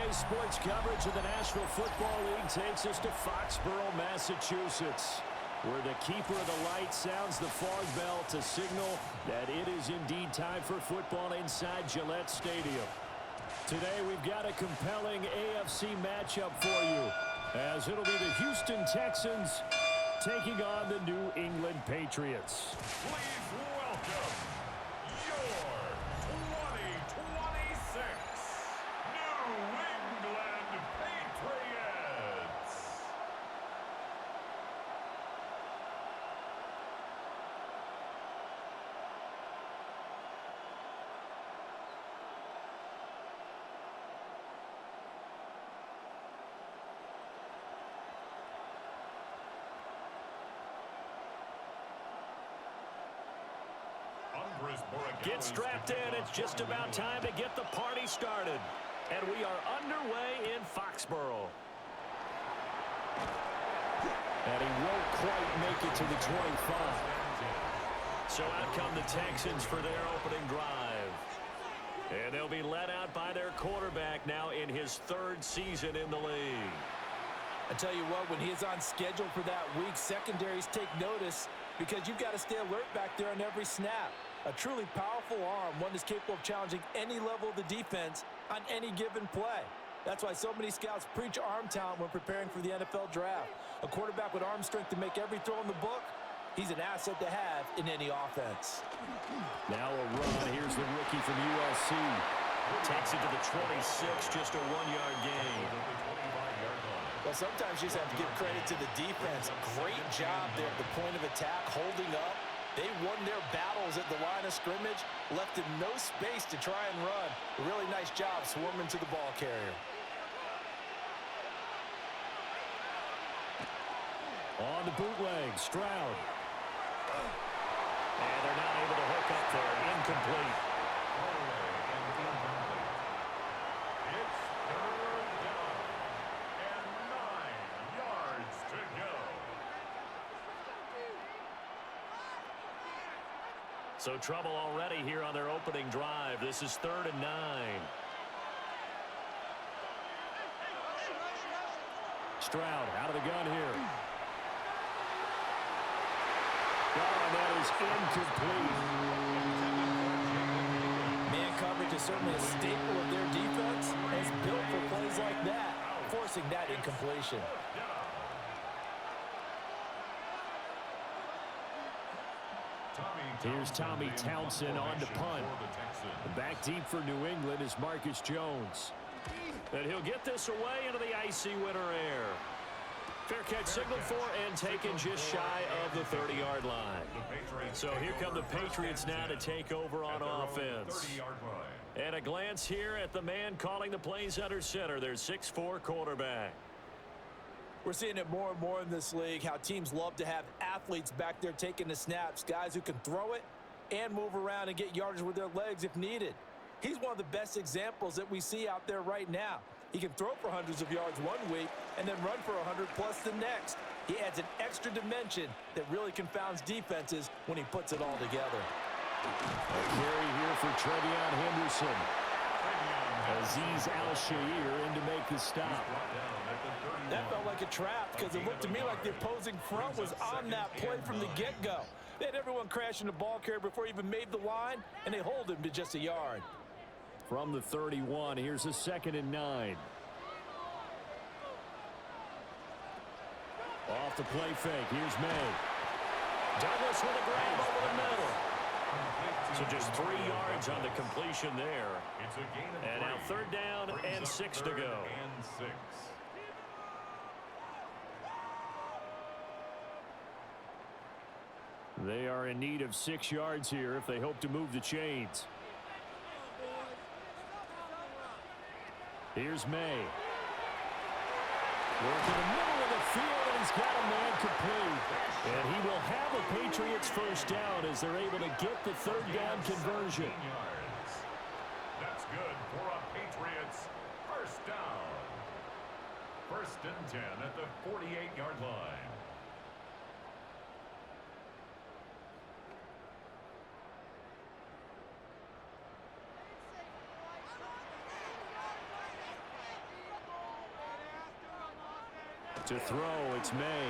Today's sports coverage of the National Football League takes us to Foxborough, Massachusetts, where the keeper of the light sounds the fog bell to signal that it is indeed time for football inside Gillette Stadium. Today we've got a compelling AFC matchup for you, as it'll be the Houston Texans taking on the New England Patriots. Please welcome your 2026 New England Patriots. Get strapped in. It's just about time to get the party started. And we are underway in Foxborough. And he won't quite make it to the 25. So out come the Texans for their opening drive. And they'll be led out by their quarterback now in his third season in the league. I tell you what, when he is on schedule for that week, secondaries take notice because you've got to stay alert back there on every snap. A truly powerful arm, one that's capable of challenging any level of the defense on any given play. That's why so many scouts preach arm talent when preparing for the NFL draft. A quarterback with arm strength to make every throw in the book, he's an asset to have in any offense. Now a run. Here's the rookie from USC. Takes it to the 26, just a 1-yard gain. Well, sometimes you just have to give credit to the defense. Great job there at the point of attack, holding up. They won their battles at the line of scrimmage, left him no space to try and run. A really nice job swarming to the ball carrier. On the bootleg, Stroud. And they're not able to hook up there. Incomplete. It's third down and 9 yards to go. So trouble already here on their opening drive. This is 3rd and 9. Stroud out of the gun here. Oh, that is incomplete. Man coverage is certainly a staple of their defense. It's built for plays like that, forcing that incompletion. Here's Tommy Townsend on to punt. Back deep for New England is Marcus Jones. And he'll get this away into the icy winter air. Fair catch signaled for and taken just shy of the 30-yard line. So here come the Patriots now to take over on offense. And a glance here at the man calling the plays under center, their 6'4" quarterback. We're seeing it more and more in this league, how teams love to have athletes back there taking the snaps, guys who can throw it and move around and get yardage with their legs if needed. He's one of the best examples that we see out there right now. He can throw for hundreds of yards one week and then run for 100+ the next. He adds an extra dimension that really confounds defenses when he puts it all together. A carry here for Trevion Henderson. Azeez Al-Shaair in to make the stop. That felt like a trap because it looked to me like the opposing front was on that play from the get-go. They had everyone crashing the ball carrier before he even made the line, and they hold him to just a yard. From the 31, here's a 2nd and 9. Off the play fake, here's May. Douglas with a grab over the middle. So just 3 yards on the completion there. And now 3rd down and 6 to go. They are in need of 6 yards here if they hope to move the chains. Here's May. Working the middle of the field, and he's got a man complete. And he will have a Patriots first down as they're able to get the 3rd down conversion. That's good for a Patriots first down. 1st and 10 at the 48-yard line. To throw, it's May.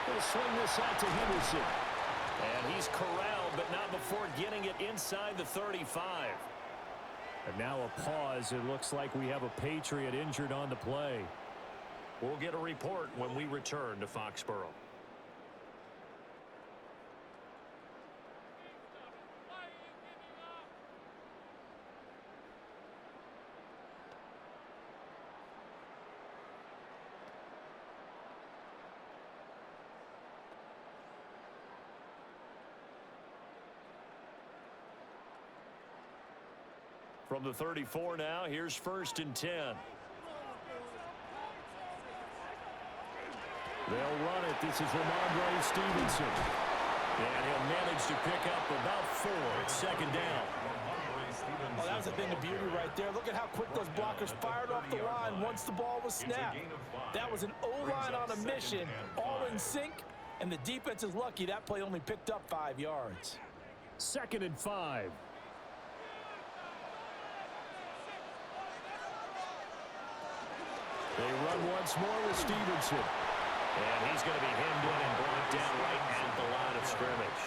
He'll swing this out to Henderson. And he's corralled, but not before getting it inside the 35. And now a pause. It looks like we have a Patriot injured on the play. We'll get a report when we return to Foxborough. From the 34 now, here's 1st and 10. They'll run it. This is Ramondre Stevenson. And he'll manage to pick up about 4. It's 2nd down. Oh, that was a thing of beauty right there. Look at how quick those blockers fired off the line once the ball was snapped. That was an O-line on a mission, all in sync, and the defense is lucky that play only picked up 5 yards. 2nd and 5. They run once more with Stevenson. And he's going to be hemmed in and blocked down right at the line of scrimmage.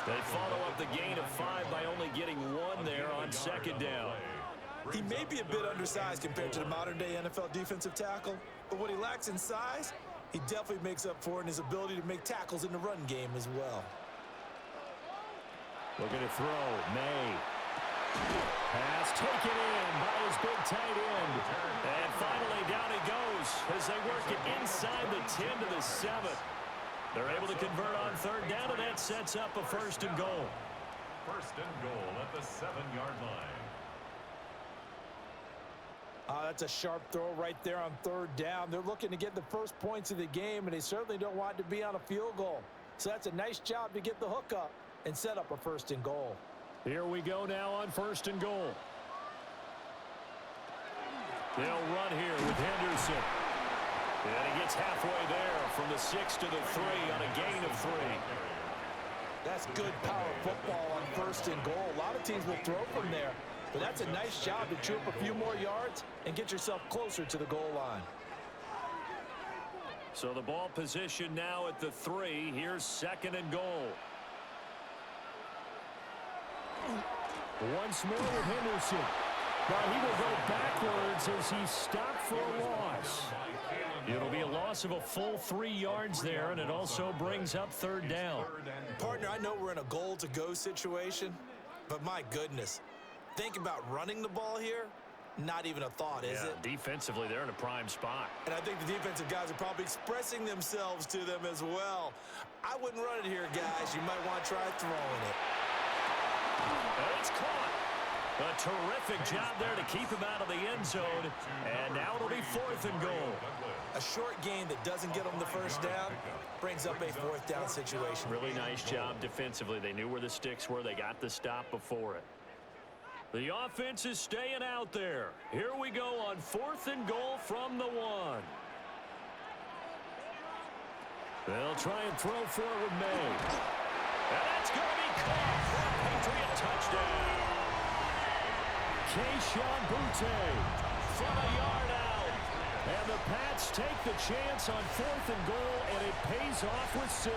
They follow up the gain of 5 by only getting 1 there on 2nd down. He may be a bit undersized compared to the modern-day NFL defensive tackle, but what he lacks in size, he definitely makes up for in his ability to make tackles in the run game as well. Looking to throw, May. Pass taken in by his big tight end. And finally down he goes as they work it inside the 10 to the 7. They're able to convert on 3rd down, and that sets up a 1st and goal. 1st and goal at the 7-yard line. That's a sharp throw right there on 3rd down. They're looking to get the first points of the game, and they certainly don't want to be on a field goal. So that's a nice job to get the hook up and set up a 1st and goal. Here we go now on 1st and goal. They'll run here with Henderson. And he gets halfway there from the 6 to the 3 on a gain of 3. That's good power football on 1st and goal. A lot of teams will throw from there, but that's a nice job to chew up a few more yards and get yourself closer to the goal line. So the ball position now at the 3. Here's 2nd and goal. Once more with Henderson. But he will go backwards as he stopped for a loss. It'll be a loss of a full 3 yards there, and it also brings up 3rd down. Partner, I know we're in a goal-to-go situation, but my goodness, think about running the ball here. Not even a thought, is it? Defensively, they're in a prime spot. And I think the defensive guys are probably expressing themselves to them as well. I wouldn't run it here, guys. You might want to try throwing it. And it's caught. A terrific job there to keep him out of the end zone. And now it'll be 4th and goal. A short gain that doesn't get them the 1st down brings up a 4th down situation. Really nice job defensively. They knew where the sticks were. They got the stop before it. The offense is staying out there. Here we go on 4th and goal from the 1. They'll try and throw for it with May. And that's going to be caught for a Patriot touchdown. Keyshawn Butte from a yard out. And the Pats take the chance on 4th and goal, and it pays off with 6.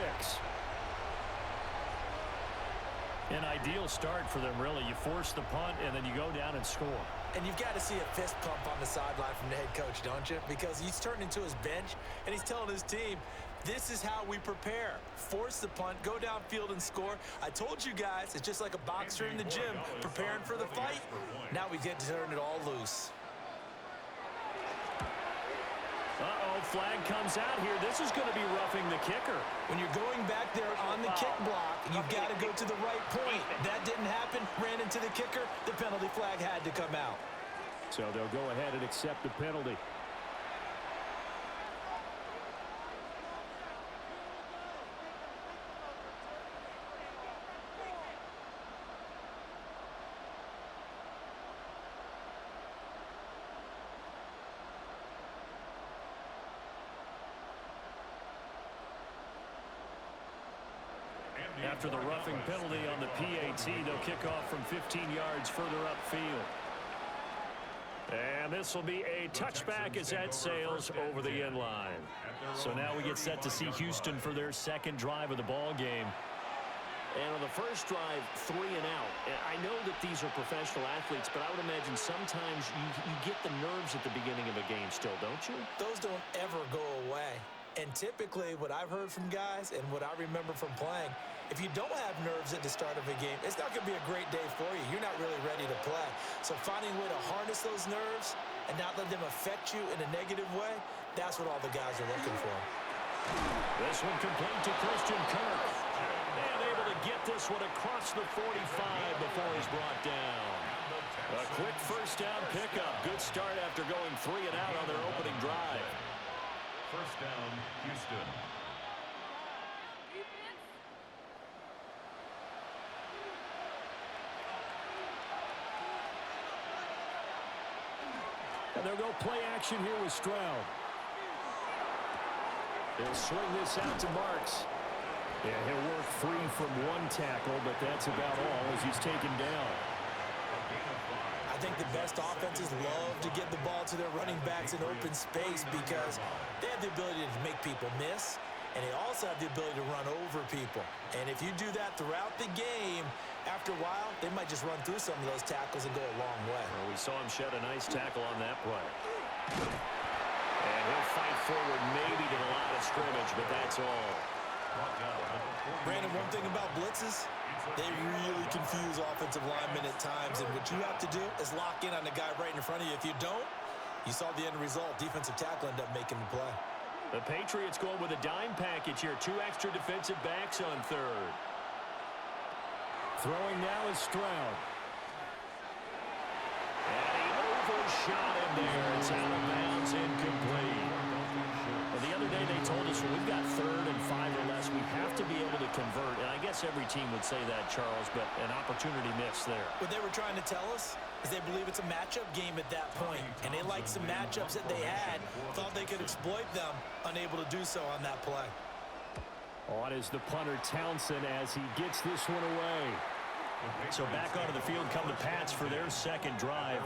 An ideal start for them, really. You force the punt, and then you go down and score. And you've got to see a fist pump on the sideline from the head coach, don't you? Because he's turned into his bench, and he's telling his team, this is how we prepare. Force the punt, go downfield and score. I told you guys, it's just like a boxer in the gym preparing for the fight. Now we get to turn it all loose. Uh-oh, flag comes out here. This is going to be roughing the kicker. When you're going back there on the kick block, you've got to go to the right point. That didn't happen, ran into the kicker. The penalty flag had to come out. So they'll go ahead and accept the penalty. After the roughing penalty on the PAT, they'll kick off from 15 yards further upfield. And this will be a touchback as that sails over the end line. So now we get set to see Houston for their second drive of the ball game. And on the first drive, 3 and out. I know that these are professional athletes, but I would imagine sometimes you get the nerves at the beginning of a game still, don't you? Those don't ever go away. And typically what I've heard from guys and what I remember from playing, if you don't have nerves at the start of a game, it's not going to be a great day for you. You're not really ready to play. So finding a way to harness those nerves and not let them affect you in a negative way, that's what all the guys are looking for. This one complete to Christian Kirk. And able to get this one across the 45 before he's brought down. A quick first down pickup. Good start after going 3 and out on their opening drive. First down, Houston. And they'll go play action here with Stroud. They'll swing this out to Marks. Yeah, he'll work free from one tackle, but that's about all as he's taken down. I think the best offenses love to get the ball to their running backs in open space because they have the ability to make people miss, and they also have the ability to run over people. And if you do that throughout the game, after a while, they might just run through some of those tackles and go a long way. Well, we saw him shed a nice tackle on that play. And he'll fight forward maybe to the line of scrimmage, but that's all. Brandon, one thing about blitzes, they really confuse offensive linemen at times, and what you have to do is lock in on the guy right in front of you. If you don't, you saw the end result. Defensive tackle ended up making the play. The Patriots going with a dime package here. 2 extra defensive backs on third. Throwing now is Stroud. And he overshot him there. It's out of bounds, incomplete. Well, the other day they told us when we've got 3rd and 5 or less, we have to be able to convert. And I guess every team would say that, Charles, but an opportunity missed there. What they were trying to tell us is they believe it's a matchup game at that point, and they liked some matchups that they had, thought they could exploit them, unable to do so on that play. On is the punter Townsend as he gets this one away. So back onto the field come the Pats for their second drive.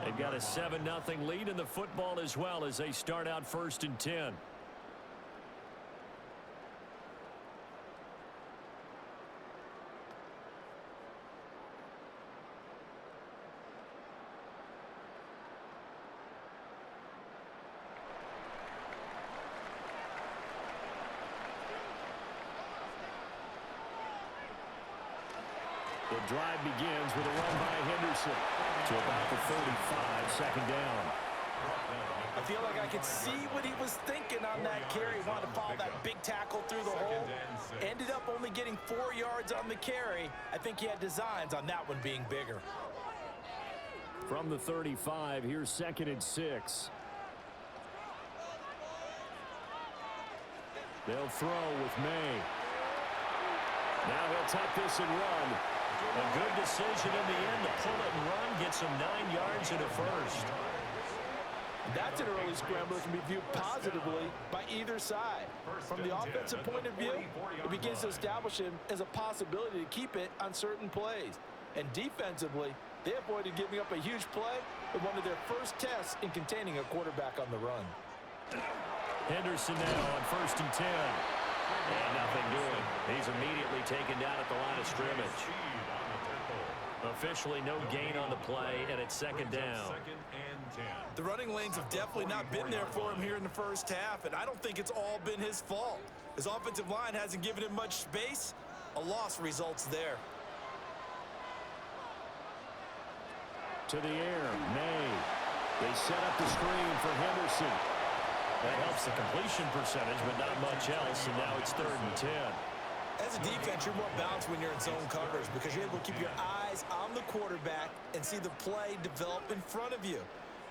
They've got a 7-0 lead in the football as well as they start out 1st and 10. The drive begins with a run by Henderson to about the 35, second down. I feel like I could see what he was thinking on that carry. He wanted to follow that big tackle through the hole. Ended up only getting 4 yards on the carry. I think he had designs on that one being bigger. From the 35, here's 2nd and 6. They'll throw with May. Now he'll tuck this and run. A good decision in the end to pull it and run. Gets him 9 yards and a first. That's an early scramble that can be viewed positively by either side. From the offensive point of view, it begins to establish him as a possibility to keep it on certain plays. And defensively, they avoided giving up a huge play with one of their first tests in containing a quarterback on the run. Henderson now on 1st and 10. And nothing doing. He's immediately taken down at the line of scrimmage. Officially no gain on the play, and it's 2nd down. The running lanes have definitely not been there for him here in the first half, and I don't think it's all been his fault. His offensive line hasn't given him much space. A loss results there. To the air, May. They set up the screen for Henderson. That helps the completion percentage, but not much else, and now it's 3rd and 10. As a defense, you're more balanced when you're in zone coverage because you're able to keep your eyes on the quarterback and see the play develop in front of you.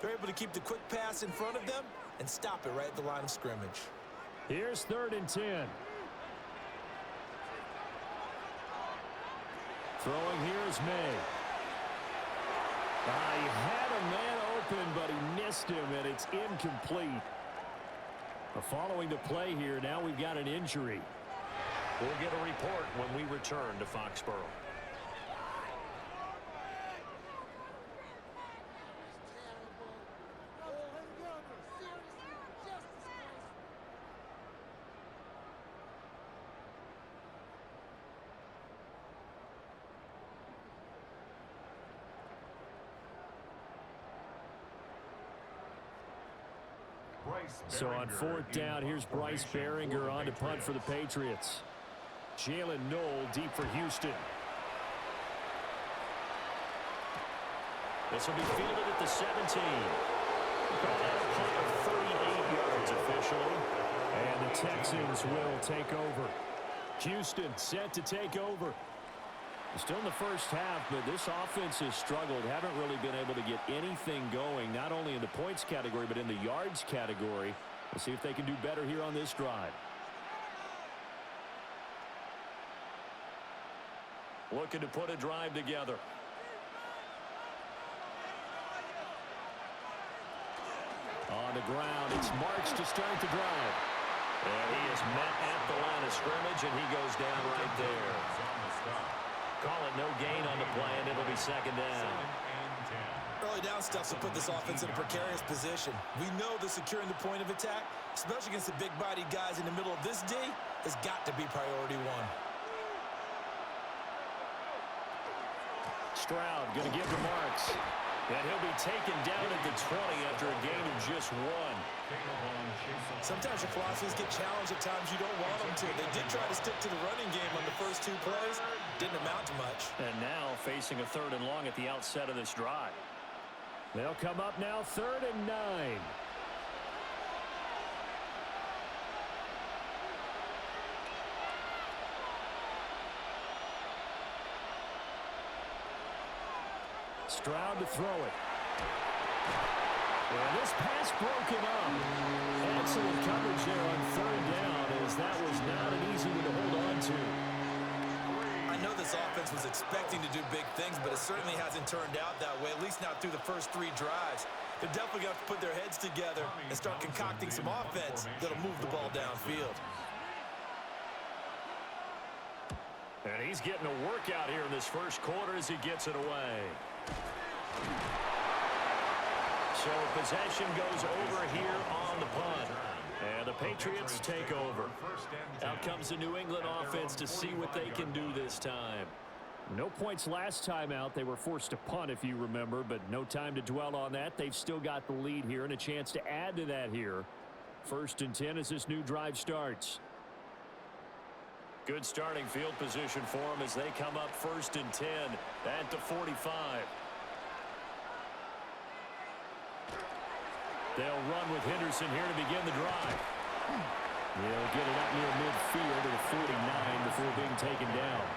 They're able to keep the quick pass in front of them and stop it right at the line of scrimmage. Here's 3rd and 10. Throwing here is May. He had a man open, but he missed him, and it's incomplete. Following the play here, now we've got an injury. We'll get a report when we return to Foxborough. So on fourth down, here's Bryce Behringer on to punt for the Patriots. Jalen Knoll deep for Houston. This will be fielded at the 17. Call that a punt of 38 yards officially. And the Texans will take over. Houston set to take over. Still in the first half, but this offense has struggled. Haven't really been able to get anything going, not only in the points category, but in the yards category. We'll see if they can do better here on this drive. Looking to put a drive together. On the ground, it's Marks to start the drive. And he is met at the line of scrimmage, and he goes down right there. Call it no gain on the play, and it'll be second down. Early down stuff to put this offense in a precarious position. We know that securing the point of attack, especially against the big-bodied guys in the middle of this D, has got to be priority one. Stroud going to give to Marks. And he'll be taken down at the 20 after a gain of just one. Sometimes your philosophies get challenged at times you don't want them to. They did try to stick to the running game on the first two plays. Didn't amount to much. And now facing a 3rd and long at the outset of this drive. They'll come up now 3rd and 9. Stroud to throw it. And this pass broken up. Excellent coverage there on 3rd down, as that was not an easy one to hold on to. I know this offense was expecting to do big things, but it certainly hasn't turned out that way, at least not through the first 3 drives. They're definitely going to have to put their heads together and start concocting some offense that'll move the ball downfield. And he's getting a workout here in this first quarter as he gets it away. So possession goes over here on the punt. And the Patriots take over. Out comes the New England offense to see what they can do this time. No points last time out. They were forced to punt, if you remember, but no time to dwell on that. They've still got the lead here and a chance to add to that here. 1st and 10 as this new drive starts. Good starting field position for them as they come up 1st and 10 at the 45. They'll run with Henderson here to begin the drive. They'll get it up near midfield to the 49 before being taken down.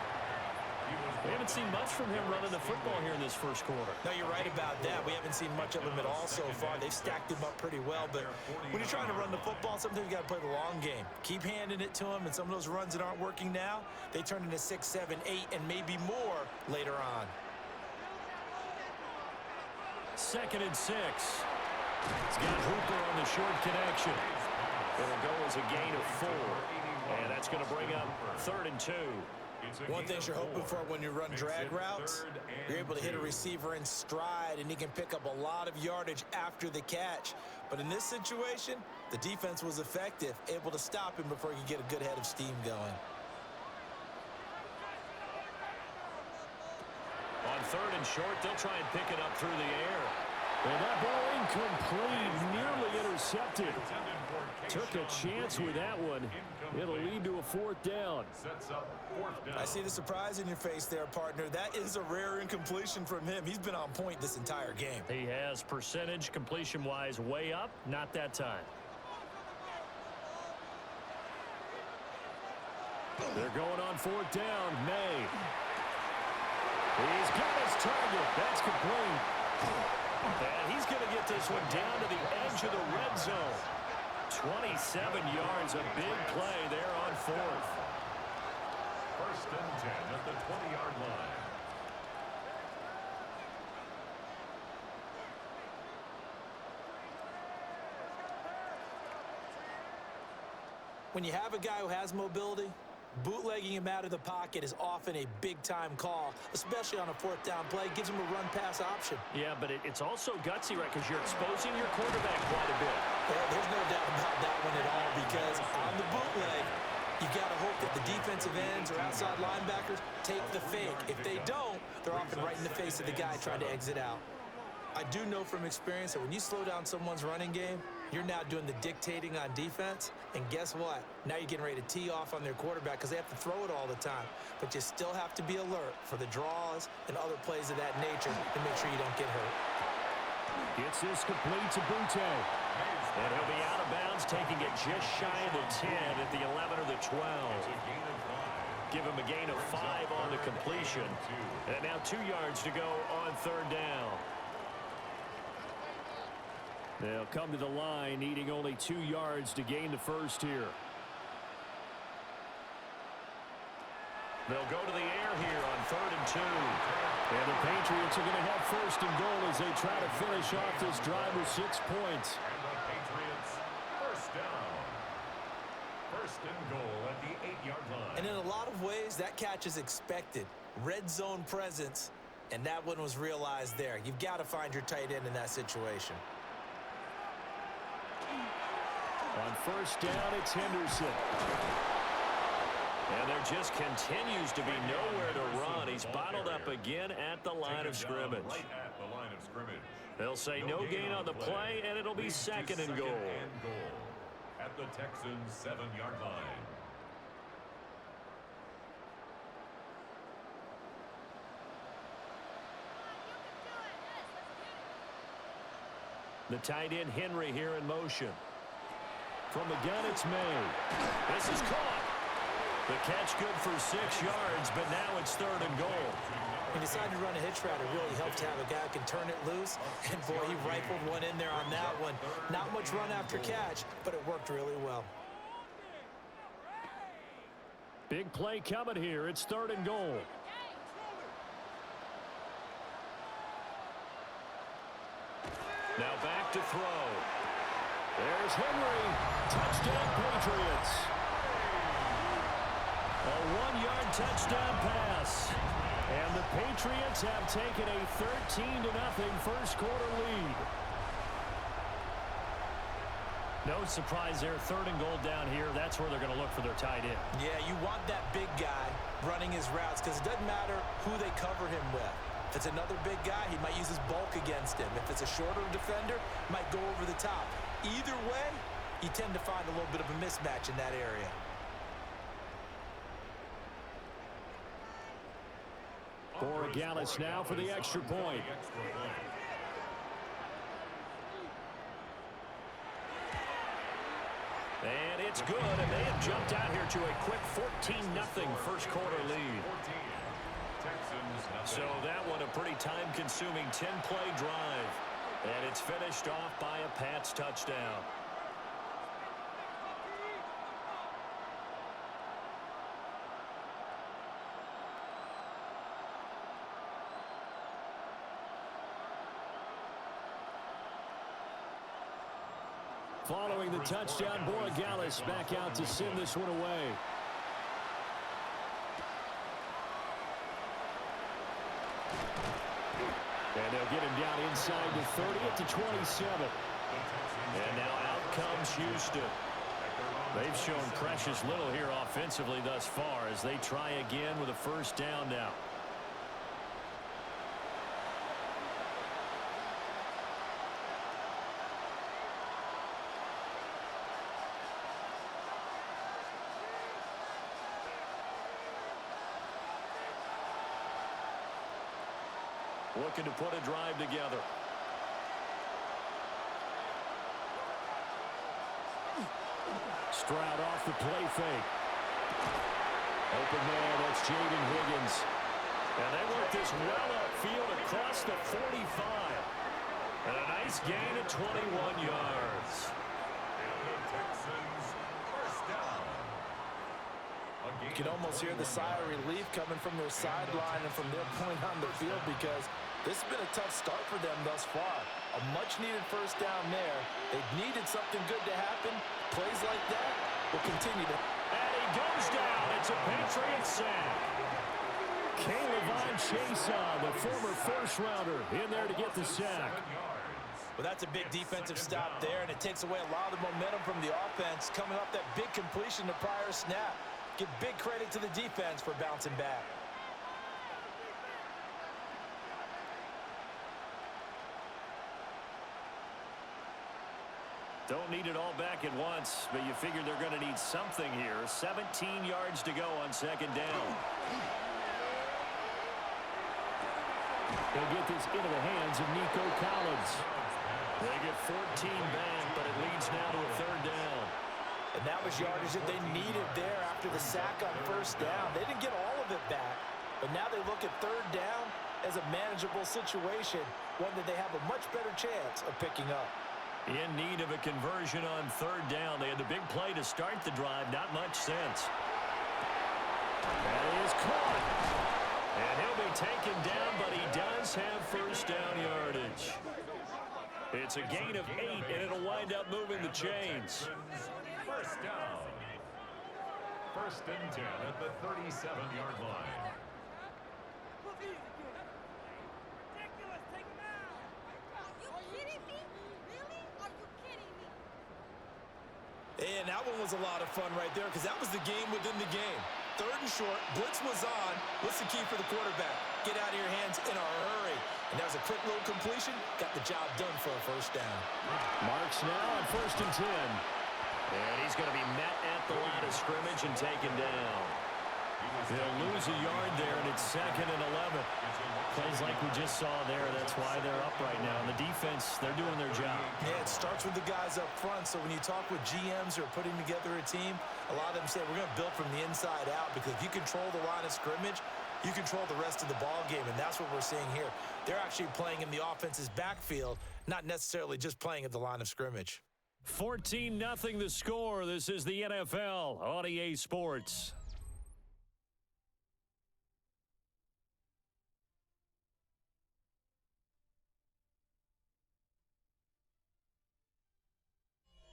We haven't seen much from him running the football here in this first quarter. No, you're right about that. We haven't seen much of him at all so far. They've stacked him up pretty well, but when you're trying to run the football, sometimes you got to play the long game. Keep handing it to him, and some of those runs that aren't working now, they turn into 6, 7, 8, and maybe more later on. 2nd and 6. He's got Hooper on the short connection. It'll go as a gain of 4. And that's going to bring up 3rd and 2. One thing you're hoping for when you run drag routes, you're able to hit a receiver in stride, and he can pick up a lot of yardage after the catch. But in this situation, the defense was effective, able to stop him before he could get a good head of steam going. On 3rd and short, they'll try and pick it up through the air. And that ball incomplete, nearly intercepted. Took a chance with that one. It'll lead to a 4th down. I see the surprise in your face there, partner. That is a rare incompletion from him. He's been on point this entire game. He has percentage completion-wise way up. Not that time. They're going on 4th down. May. He's got his target. That's complete. And he's going to get this one down to the edge of the red zone. 27 yards, a big play there on 4th. 1st and 10 at the 20-yard line. When you have a guy who has mobility, bootlegging him out of the pocket is often a big-time call, especially on a 4th down play. Gives him a run-pass option. Yeah, but it's also gutsy, right, because you're exposing your quarterback quite a bit. Well, there's no doubt about that one at all, because on the bootleg, you got to hope that the defensive ends or outside linebackers take the fake. If they don't, they're often right in the face of the guy trying to exit out. I do know from experience that when you slow down someone's running game, You're now doing the dictating on defense, and guess what? Now you're getting ready to tee off on their quarterback because they have to throw it all the time. But you still have to be alert for the draws and other plays of that nature to make sure you don't get hurt. Gets this complete to Butte. And he'll be out of bounds, taking it just shy of the 10 at the 11 or the 12. Give him a gain of 5 on the completion. And now 2 yards to go on third down. They'll come to the line, needing only 2 yards to gain the first here. They'll go to the air here on 3rd and 2. And the Patriots are going to have 1st and goal as they try to finish off this drive with 6 points. And the Patriots, 1st down. 1st and goal at the 8-yard line. And in a lot of ways, that catch is expected. Red zone presence, and that one was realized there. You've got to find your tight end in that situation. On 1st down, it's Henderson. And there just continues to be nowhere to run. He's bottled up again at the line of scrimmage. Right at the line of scrimmage. They'll say no gain on the play, and it'll be 2nd and goal. At the Texans' 7-yard line. The tight end Henry here in motion. From the gun, it's May. This is caught. The catch good for 6 yards, but now it's 3rd and goal. When you decide to run a hitch route, it really helps to have a guy who can turn it loose. And, boy, he rifled one in there on that one. Not much run after catch, but it worked really well. Big play coming here. It's 3rd and goal. Now back to throw. There's Henry. Touchdown, Patriots. A 1-yard touchdown pass. And the Patriots have taken a 13-0 first quarter lead. No surprise there. 3rd and goal down here. That's where they're going to look for their tight end. Yeah, you want that big guy running his routes because it doesn't matter who they cover him with. If it's another big guy, he might use his bulk against him. If it's a shorter defender, he might go over the top. Either way, you tend to find a little bit of a mismatch in that area. Borregales now for the extra point. And it's good, and they have jumped out here to a quick 14-0 first quarter lead. So that one a pretty time-consuming 10-play drive. And it's finished off by a Pats touchdown. Following the touchdown, Borregales back out to send this one away. And they'll get him down inside the 30 at the 27. And now out comes Houston. They've shown precious little here offensively thus far as they try again with a 1st down now. Looking to put a drive together. Stroud off the play fake. Open man, that's Jaden Higgins. And they work this well upfield across the 45. And a nice gain of 21 yards. You can almost hear the sigh of relief coming from their sideline and from their point on the field because this has been a tough start for them thus far. A much-needed 1st down there. They've needed something good to happen. Plays like that will continue to... And he goes down. It's a Patriots sack. Kayvon Chason, the former 1st-rounder, in there to get the sack. Well, that's a big defensive stop there, and it takes away a lot of the momentum from the offense coming off that big completion the prior snap. Give big credit to the defense for bouncing back. Don't need it all back at once, but you figure they're going to need something here. 17 yards to go on second down. They'll get this into the hands of Nico Collins. They get 14 back, but it leads now to a third down. And that was yardage that they needed there after the sack on first down. They didn't get all of it back, but now they look at third down as a manageable situation, one that they have a much better chance of picking up. In need of a conversion on third down. They had the big play to start the drive. Not much sense. That is caught. And he'll be taken down, but he does have first down yardage. It's a gain of 8, and it'll wind up moving the chains. First down. First and 10 at the 37-yard line. And that one was a lot of fun right there because that was the game within the game. Third and short, blitz was on. What's the key for the quarterback? Get out of your hands in a hurry. And that was a quick little completion. Got the job done for a first down. Marks now on first and 10. And he's going to be met at the line of scrimmage and taken down. They'll lose a yard there, and it's second and 11. Plays like we just saw there. That's why they're up right now. And the defense, they're doing their job. Yeah, it starts with the guys up front. So when you talk with GMs who are putting together a team, a lot of them say we're going to build from the inside out because if you control the line of scrimmage, you control the rest of the ball game, and that's what we're seeing here. They're actually playing in the offense's backfield, not necessarily just playing at the line of scrimmage. 14-0 the score. This is the NFL on EA Sports.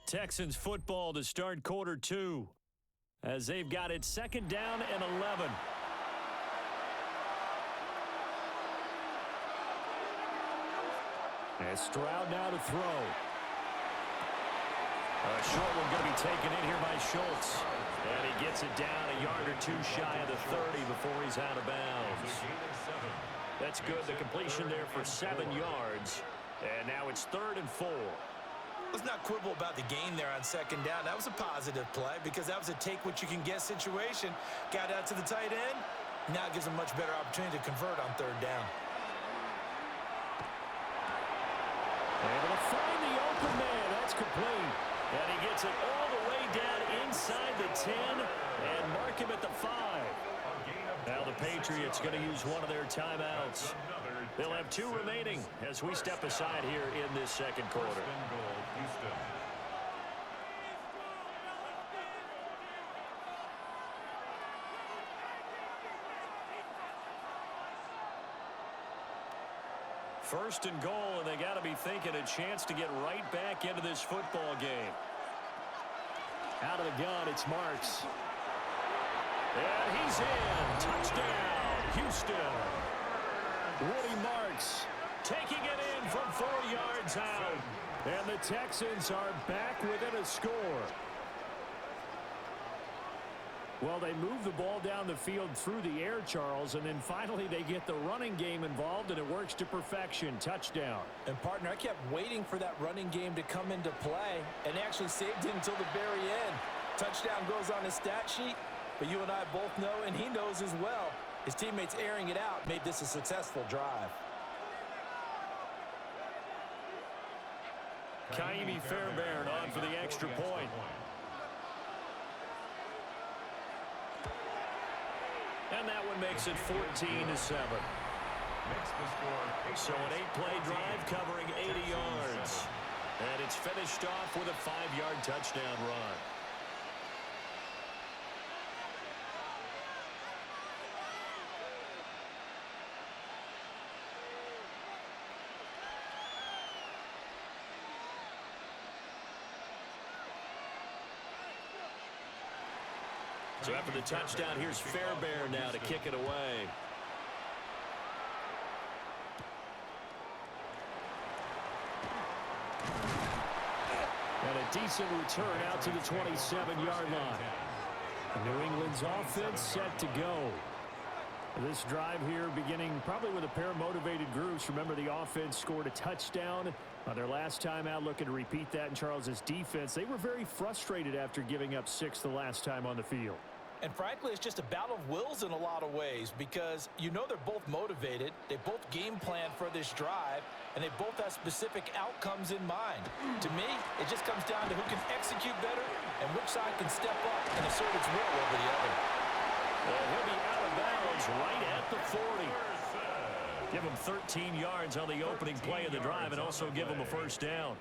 Texans football to start quarter 2 as they've got it second down and 11. And Stroud now to throw. A short one going to be taken in here by Schultz. And he gets it down a yard or two shy of the 30 before he's out of bounds. That's good. The completion there for 7 yards. And now it's 3rd and 4. Let's not quibble about the gain there on second down. That was a positive play because that was a take-what-you-can-get situation. Got out to the tight end. Now it gives a much better opportunity to convert on third down. Able to find the open man. That's complete. And he gets it all the way down inside the 10 and mark him at the 5. Now the Patriots going to use one of their timeouts. They'll have 2 remaining as we step aside here in this second quarter. First and goal, and they got to be thinking a chance to get right back into this football game. Out of the gun, it's Marks. And he's in. Touchdown, Houston. Woody Marks taking it in from 4 yards out. And the Texans are back within a score. Well, they move the ball down the field through the air, Charles, and then finally they get the running game involved, and it works to perfection. Touchdown. And, partner, I kept waiting for that running game to come into play, and they actually saved it until the very end. Touchdown goes on his stat sheet, but you and I both know, and he knows as well, his teammates airing it out made this a successful drive. Kaimi Fairbairn on for the extra point. And that one makes it 14-7. So an 8-play drive covering 80 yards. And it's finished off with a 5-yard touchdown run. So after the touchdown, here's Fairbairn now to kick it away. And a decent return out to the 27-yard line. New England's offense set to go. This drive here beginning probably with a pair of motivated groups. Remember, the offense scored a touchdown on their last time out, looking to repeat that in Charles's defense. They were very frustrated after giving up 6 the last time on the field. And frankly, it's just a battle of wills in a lot of ways because you know they're both motivated. They both game plan for this drive, and they both have specific outcomes in mind. To me, it just comes down to who can execute better and which side can step up and assert its will over the other. Well, he'll be out of bounds right at the 40. Give him 13 yards on the opening play of the drive and also give him a first down.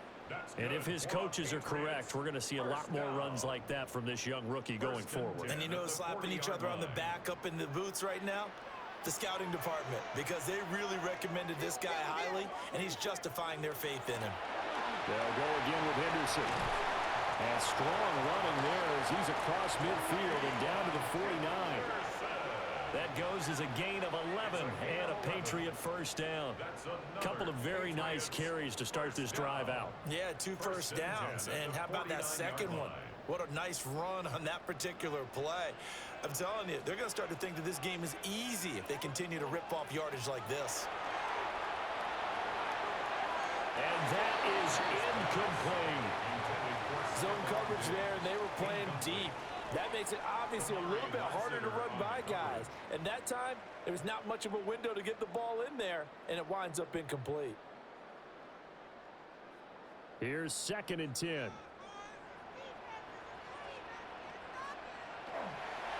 And if his coaches are correct, we're going to see a lot more runs like that from this young rookie going forward. And you know, slapping each other on the back up in the boots right now? The scouting department, because they really recommended this guy highly, and he's justifying their faith in him. They'll go again with Henderson. And strong running there as he's across midfield and down to the 49. That goes as a gain of 11 and a Patriot first down. Couple of very nice carries to start this drive out. Yeah, 2 first downs. And how about that second one? What a nice run on that particular play. I'm telling you, they're going to start to think that this game is easy if they continue to rip off yardage like this. And that is incomplete. Zone coverage there, and they were playing deep. That makes it obviously a little bit harder to run by guys. And that time, there was not much of a window to get the ball in there, and it winds up incomplete. Here's 2nd and 10.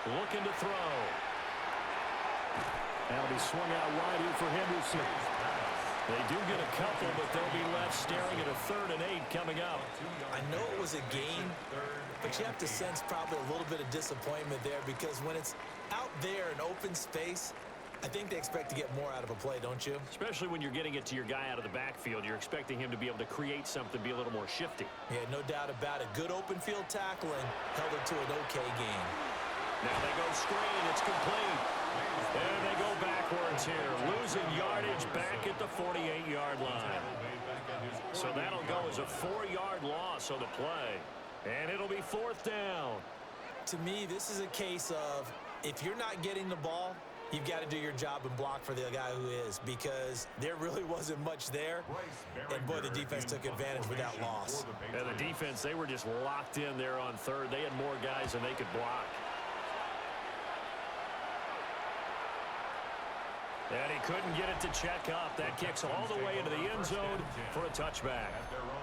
Looking to throw. That'll be swung out wide here for Henderson. They do get a couple, but they'll be left staring at a 3rd and 8 coming up. I know it was a gain, but you have to sense probably a little bit of disappointment there because when it's out there in open space, I think they expect to get more out of a play, don't you? Especially when you're getting it to your guy out of the backfield. You're expecting him to be able to create something, be a little more shifty. Yeah, no doubt about it. Good open field tackling held it to an okay game. Now they go screen. It's complete. And they go backwards here. Losing yardage back at the 48-yard line. So that'll go as a 4-yard loss on the play. And it'll be 4th down. To me, this is a case of if you're not getting the ball, you've got to do your job and block for the guy who is because there really wasn't much there. And, boy, the defense took advantage with that loss. And the defense, they were just locked in there on 3rd. They had more guys than they could block. And he couldn't get it to check up. That kicks all the way into the end zone for a touchback.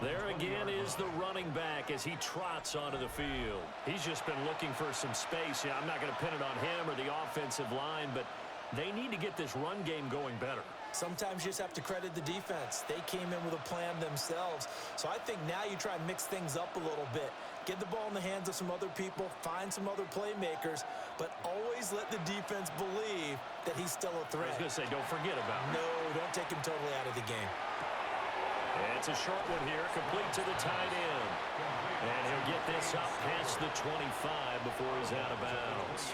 There again is the running back as he trots onto the field. He's just been looking for some space. Yeah, I'm not going to pin it on him or the offensive line, but they need to get this run game going better. Sometimes you just have to credit the defense. They came in with a plan themselves. So I think now you try and mix things up a little bit. Get the ball in the hands of some other people, find some other playmakers, but always let the defense believe that he's still a threat. I was going to say, don't forget about him. No, don't take him totally out of the game. And it's a short one here, complete to the tight end. And he'll get this up past the 25 before he's out of bounds.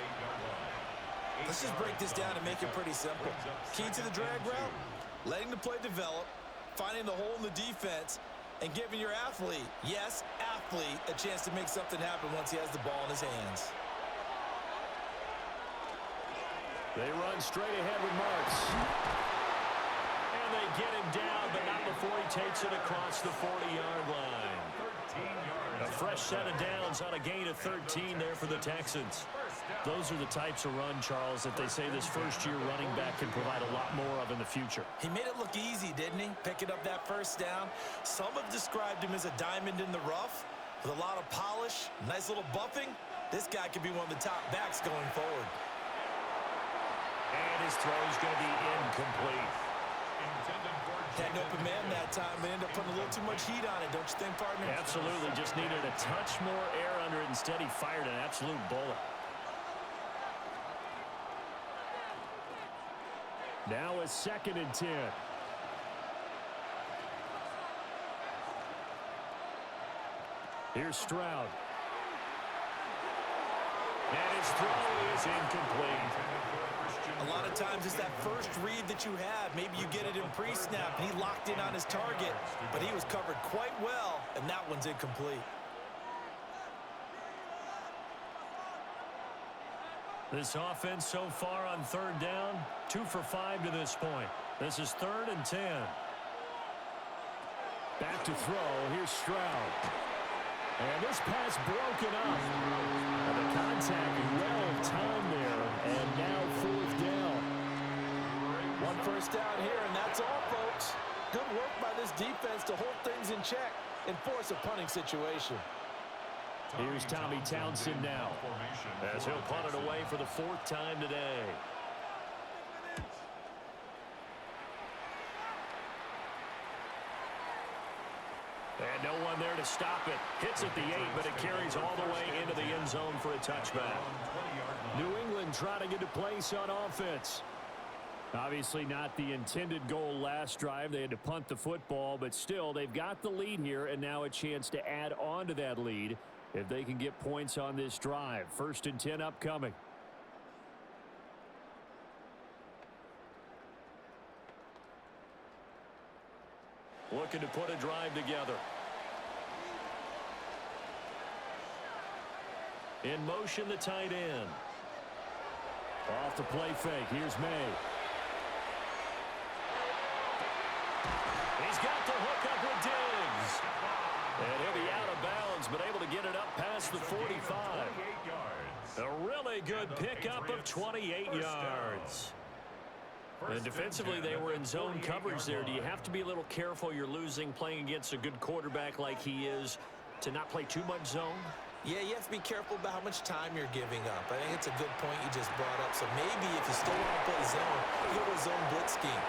Let's just break this down and make it pretty simple. Key to the drag route, letting the play develop, finding the hole in the defense, and giving your athlete, yes, athlete, a chance to make something happen once he has the ball in his hands. They run straight ahead with Marks. And they get him down, but not before he takes it across the 40-yard line. A fresh set of downs on a gain of 13 there for the Texans. Those are the types of run, Charles, that they say this first-year running back can provide a lot more of in the future. He made it look easy, didn't he? Picking up that first down. Some have described him as a diamond in the rough with a lot of polish, nice little buffing. This guy could be one of the top backs going forward. And his throw is going to be incomplete. Had an open man that time, but ended up putting a little too much heat on it, don't you think, partner? Absolutely. Just needed a touch more air under it. Instead, he fired an absolute bullet. Now a 2nd and 10. Here's Stroud. And his throw is incomplete. A lot of times it's that first read that you have. Maybe you get it in pre-snap, and he locked in on his target, but he was covered quite well, and that one's incomplete. This offense so far on third down, 2 for 5 to this point. This is 3rd and 10. Back to throw. Here's Stroud. And this pass broken up. And the contact well timed there. And now 4th down. 1 first down here, and that's all, folks. Good work by this defense to hold things in check and force a punting situation. Here's Tommy Townsend now, as he'll punt it away for the 4th time today. And no one there to stop it. Hits at the 8, but it carries all the way into the end zone for a touchback. New England trying to get a place on offense. Obviously not the intended goal last drive. They had to punt the football, but still they've got the lead here, and now a chance to add on to that lead if they can get points on this drive. 1st and 10 upcoming. Looking to put a drive together. In motion, the tight end. Off the play fake. Here's May. He's got the hook up with Diggs. And he'll be out of bounds, but able to get it up past the 45. A really good pickup of 28 yards. And defensively, they were in zone coverage there. Do you have to be a little careful you're losing playing against a good quarterback like he is to not play too much zone? Yeah, you have to be careful about how much time you're giving up. I think it's a good point you just brought up. So maybe if you still want to play zone, you go to a zone blitz scheme.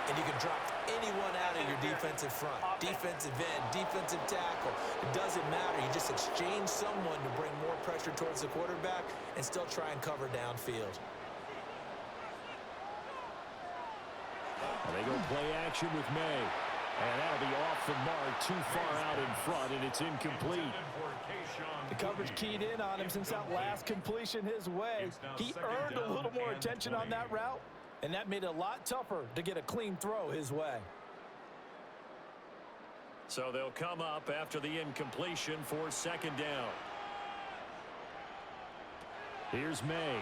And you can drop anyone out of your defensive front. Defensive end, defensive tackle. It doesn't matter. You just exchange someone to bring more pressure towards the quarterback and still try and cover downfield. They go play action with May. And that'll be off the mark, too far out in front, and it's incomplete. The coverage keyed in on him since that last completion his way. He earned a little more attention on that route, and that made it a lot tougher to get a clean throw his way. So they'll come up after the incompletion for 2nd down. Here's May.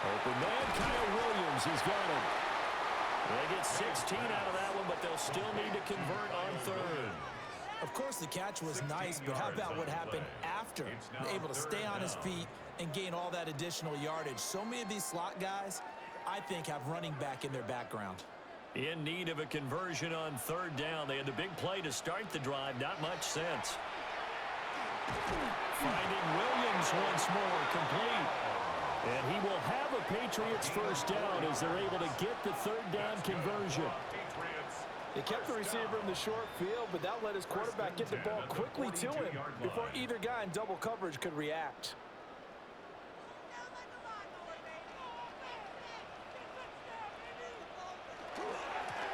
Open man, Kyle Williams has got him. They get 16 out of that one, but they'll still need to convert on 3rd. Of course, the catch was nice, but how about what happened after? Able to stay on his feet and gain all that additional yardage. So many of these slot guys, I think, have running back in their background. In need of a conversion on 3rd down. They had the big play to start the drive. Not much sense. Finding Williams once more, complete. And he will have a Patriots 1st down as they're able to get the 3rd down conversion. They kept the receiver in the short field, but that let his quarterback get the ball quickly to him before either guy in double coverage could react.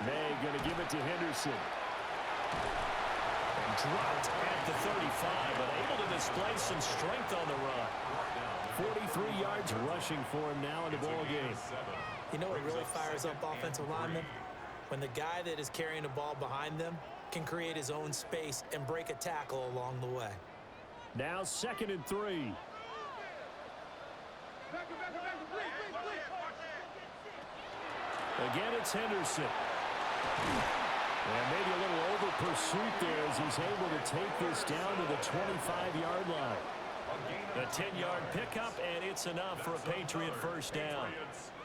May going to give it to Henderson. And dropped at the 35, but able to display some strength on the run. 43 yards rushing for him now in the ball game. You know what really fires up offensive linemen? When the guy that is carrying the ball behind them can create his own space and break a tackle along the way. Now 2nd and 3. Again, it's Henderson. And maybe a little over pursuit there as he's able to take this down to the 25-yard line. A 10-yard pickup, and it's enough for a Patriot 1st down.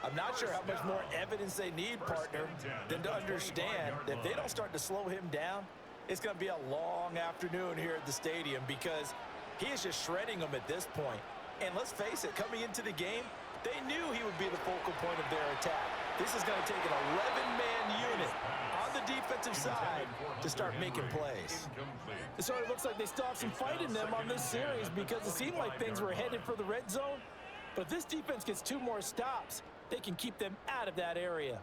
I'm not sure how much more evidence they need, partner, than to understand that if they don't start to slow him down, it's going to be a long afternoon here at the stadium because he is just shredding them at this point. And let's face it, coming into the game, they knew he would be the focal point of their attack. This is going to take an 11-man unit on the defensive side to start making plays. It sort of looks like they still have some fight in them on this series because it seemed like things were headed for the red zone. But if this defense gets 2 more stops, they can keep them out of that area.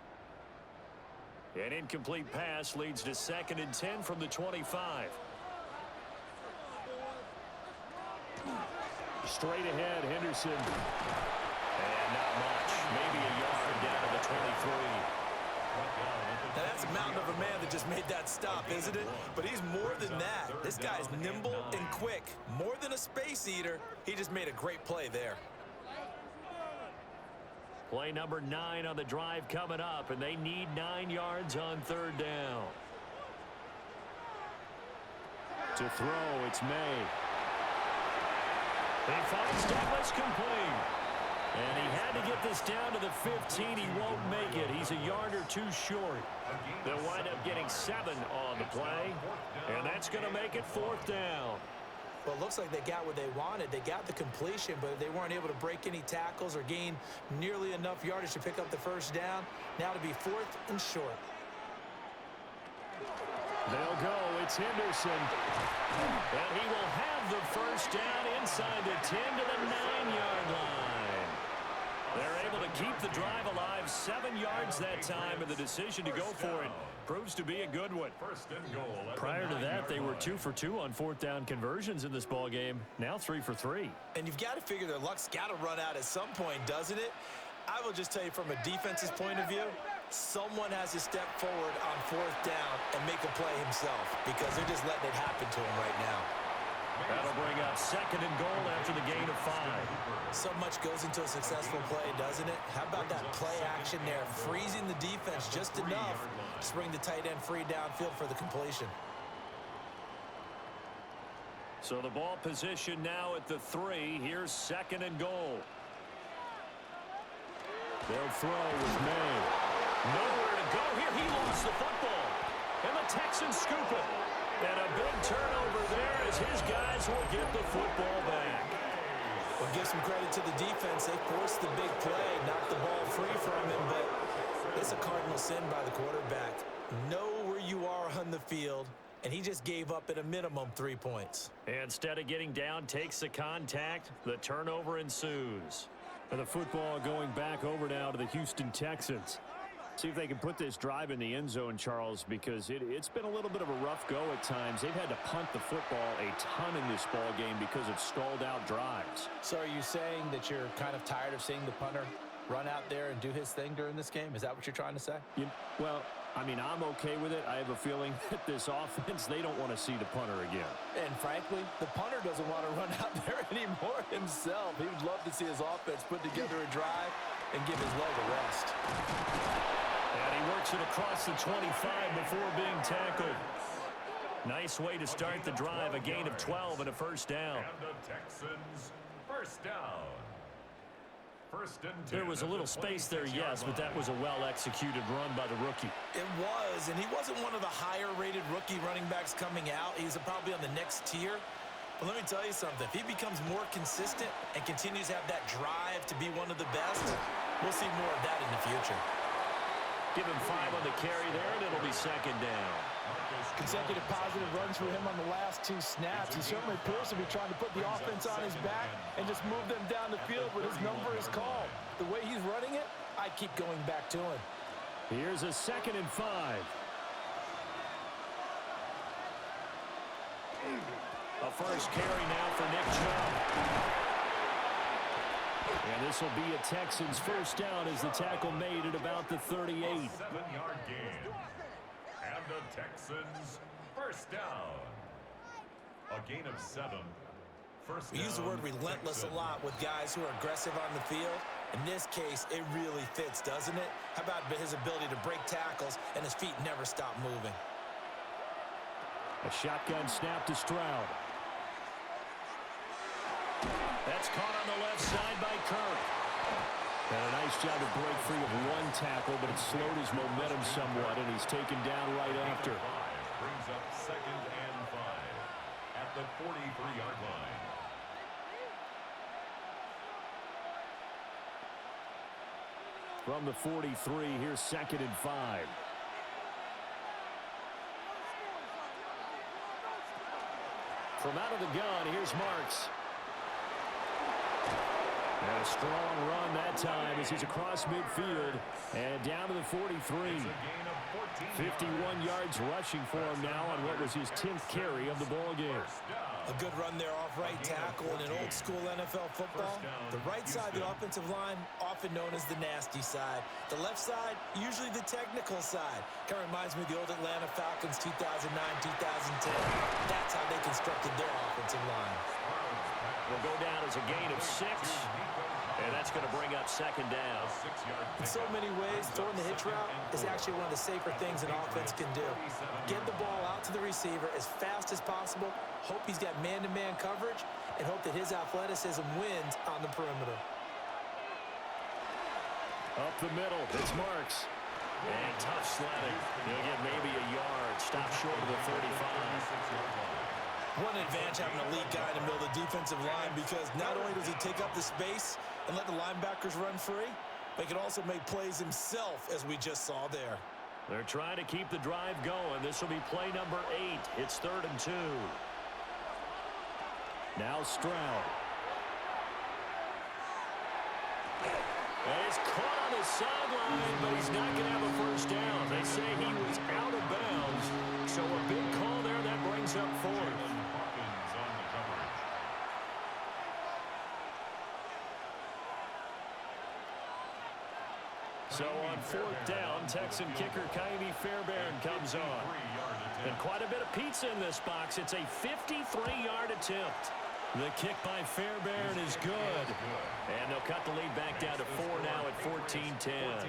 An incomplete pass leads to 2nd and 10 from the 25. Straight ahead, Henderson. And not much. Maybe a yard down to the 23. Now that's a mountain of a man that just made that stop, isn't it? But he's more than that. This guy's nimble and quick. More than a space eater, he just made a great play there. Play number 9 on the drive coming up, and they need 9 yards on third down. To throw, it's May. He finds Douglas complete. And he had to get this down to the 15. He won't make it. He's a yard or 2 short. They'll wind up getting 7 on the play. And that's going to make it 4th down. Well, it looks like they got what they wanted. They got the completion, but they weren't able to break any tackles or gain nearly enough yardage to pick up the first down. Now to be 4th and short. They'll go. It's Henderson. And he will have the first down inside the 10 to the 9-yard line. They're able to keep the drive alive, 7 yards that time, and the decision to go for it proves to be a good one. Prior to that, they were 2 for 2 on 4th down conversions in this ball game. Now 3 for 3. And you've got to figure their luck's got to run out at some point, doesn't it? I will just tell you from a defense's point of view, someone has to step forward on 4th down and make a play himself because they're just letting it happen to him right now. That'll bring up 2nd and goal after the gain of 5. So much goes into a successful play, doesn't it? How about that play action there, freezing the defense just enough to bring the tight end free downfield for the completion. So the ball position now at the 3. Here's 2nd and goal. They'll throw with May. Nowhere to go here. He lost the football. And the Texans scoop it. And a big turnover there as his guys will get the football back. Well, give some credit to the defense. They forced the big play, knocked the ball free from him, but it's a cardinal sin by the quarterback. Know where you are on the field, and he just gave up at a minimum 3 points. Instead of getting down, takes the contact. The turnover ensues. And the football going back over now to the Houston Texans. See if they can put this drive in the end zone, Charles, because it's been a little bit of a rough go at times. They've had to punt the football a ton in this ball game because of stalled out drives. So are you saying that you're kind of tired of seeing the punter run out there and do his thing during this game? Is that what you're trying to say? Well, I mean, I'm okay with it. I have a feeling that this offense, they don't want to see the punter again. And frankly, the punter doesn't want to run out there anymore himself. He would love to see his offense put together a drive and give his leg a rest. And he works it across the 25 before being tackled. Nice way to start the drive. A gain of 12 and a first down. And the Texans first down. There was a little space there, yes, but that was a well-executed run by the rookie. It was, and he wasn't one of the higher-rated rookie running backs coming out. He's probably on the next tier. But let me tell you something. If he becomes more consistent and continues to have that drive to be one of the best, we'll see more of that in the future. Give him 5 on the carry there, and it'll be 2nd down. Consecutive positive runs for him on the last 2 snaps. He certainly appears to be trying to put the offense on his back and just move them down the field when his number is called. The way he's running it, I keep going back to him. Here's a 2nd and 5. A first carry now for Nick Chubb. And this will be a Texans first down as the tackle made at about the 38. 7-yard gain. And the Texans first down. A gain of 7. First We down, use the word relentless Texans. a lot with guys who are aggressive on the field. In this case, it really fits, doesn't it? How about his ability to break tackles and his feet never stop moving? A shotgun snap to Stroud. That's caught on the left side by Kirk. And a nice job to break free of 1 tackle, but it slowed his momentum somewhat, and he's taken down right after. Brings up 2nd and 5 at the 43-yard line. From the 43, here's 2nd and 5. From out of the gun, here's Marks. And a strong run that time as he's across midfield and down to the 43. 51 yards rushing for him now on what was his 10th carry of the ball game. A good run there off right tackle in an old-school NFL football. The right side of the offensive line, often known as the nasty side. The left side, usually the technical side. Kind of reminds me of the old Atlanta Falcons 2009, 2010. That's how they constructed their offensive line. Will go down as a gain of 6. And that's going to bring up second down. In so many ways, throwing the hitch route is actually one of the safer things an offense can do. Get the ball out to the receiver as fast as possible, hope he's got man-to-man coverage, and hope that his athleticism wins on the perimeter. Up the middle, it's Marks. And tough sledding. He'll get maybe a yard. Stop short of the 35. One advantage having an elite guy in the middle of the defensive line, because not only does he take up the space and let the linebackers run free, but he can also make plays himself, as we just saw there. They're trying to keep the drive going. This will be play number 8. It's 3rd and 2. Now Stroud. And he's caught on the sideline, but he's not going to have a first down. They say he was out of bounds. So a big call there that brings up 4th. So on 4th down, Texan kicker Kaimi Fairbairn comes on. And quite a bit of pizza in this box. It's a 53-yard attempt. The kick by Fairbairn is good. And they'll cut the lead back down to 4 now at 14-10.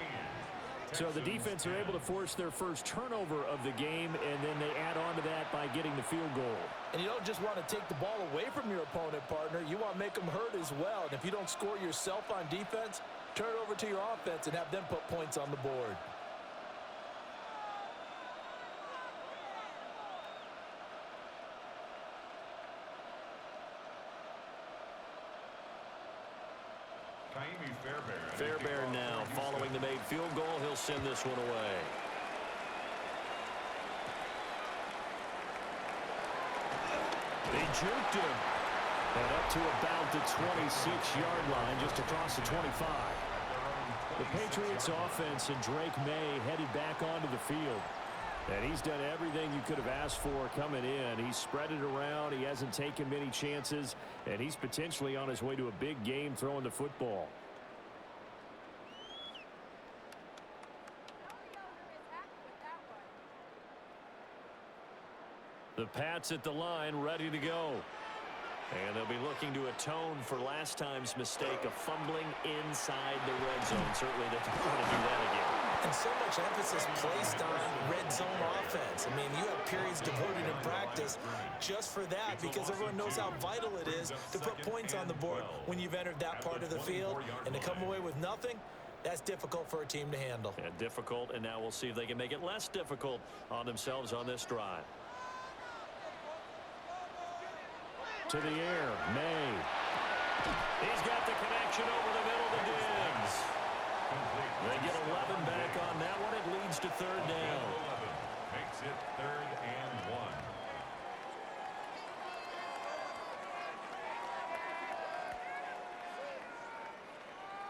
So the defense are able to force their first turnover of the game, and then they add on to that by getting the field goal. And you don't just want to take the ball away from your opponent, partner. You want to make them hurt as well. And if you don't score yourself on defense, turn it over to your offense and have them put points on the board. Fairbairn now following the made field goal. He'll send this one away. They juked him. And up to about the 26-yard line, just across the 25. The Patriots offense and Drake May headed back onto the field. And he's done everything you could have asked for coming in. He's spread it around. He hasn't taken many chances. And he's potentially on his way to a big game throwing the football. The Pats at the line, ready to go. And they'll be looking to atone for last time's mistake of fumbling inside the red zone. Certainly they don't want to do that again. And so much emphasis placed on red zone offense. I mean, you have periods devoted in practice just for that, because everyone knows how vital it is to put points on the board when you've entered that part of the field. And to come away with nothing, that's difficult for a team to handle. And difficult, and now we'll see if they can make it less difficult on themselves on this drive. To the air, May. He's got the connection over the middle to Diggs. They get 11 back on that one. It leads to 3rd down. Makes it 3rd and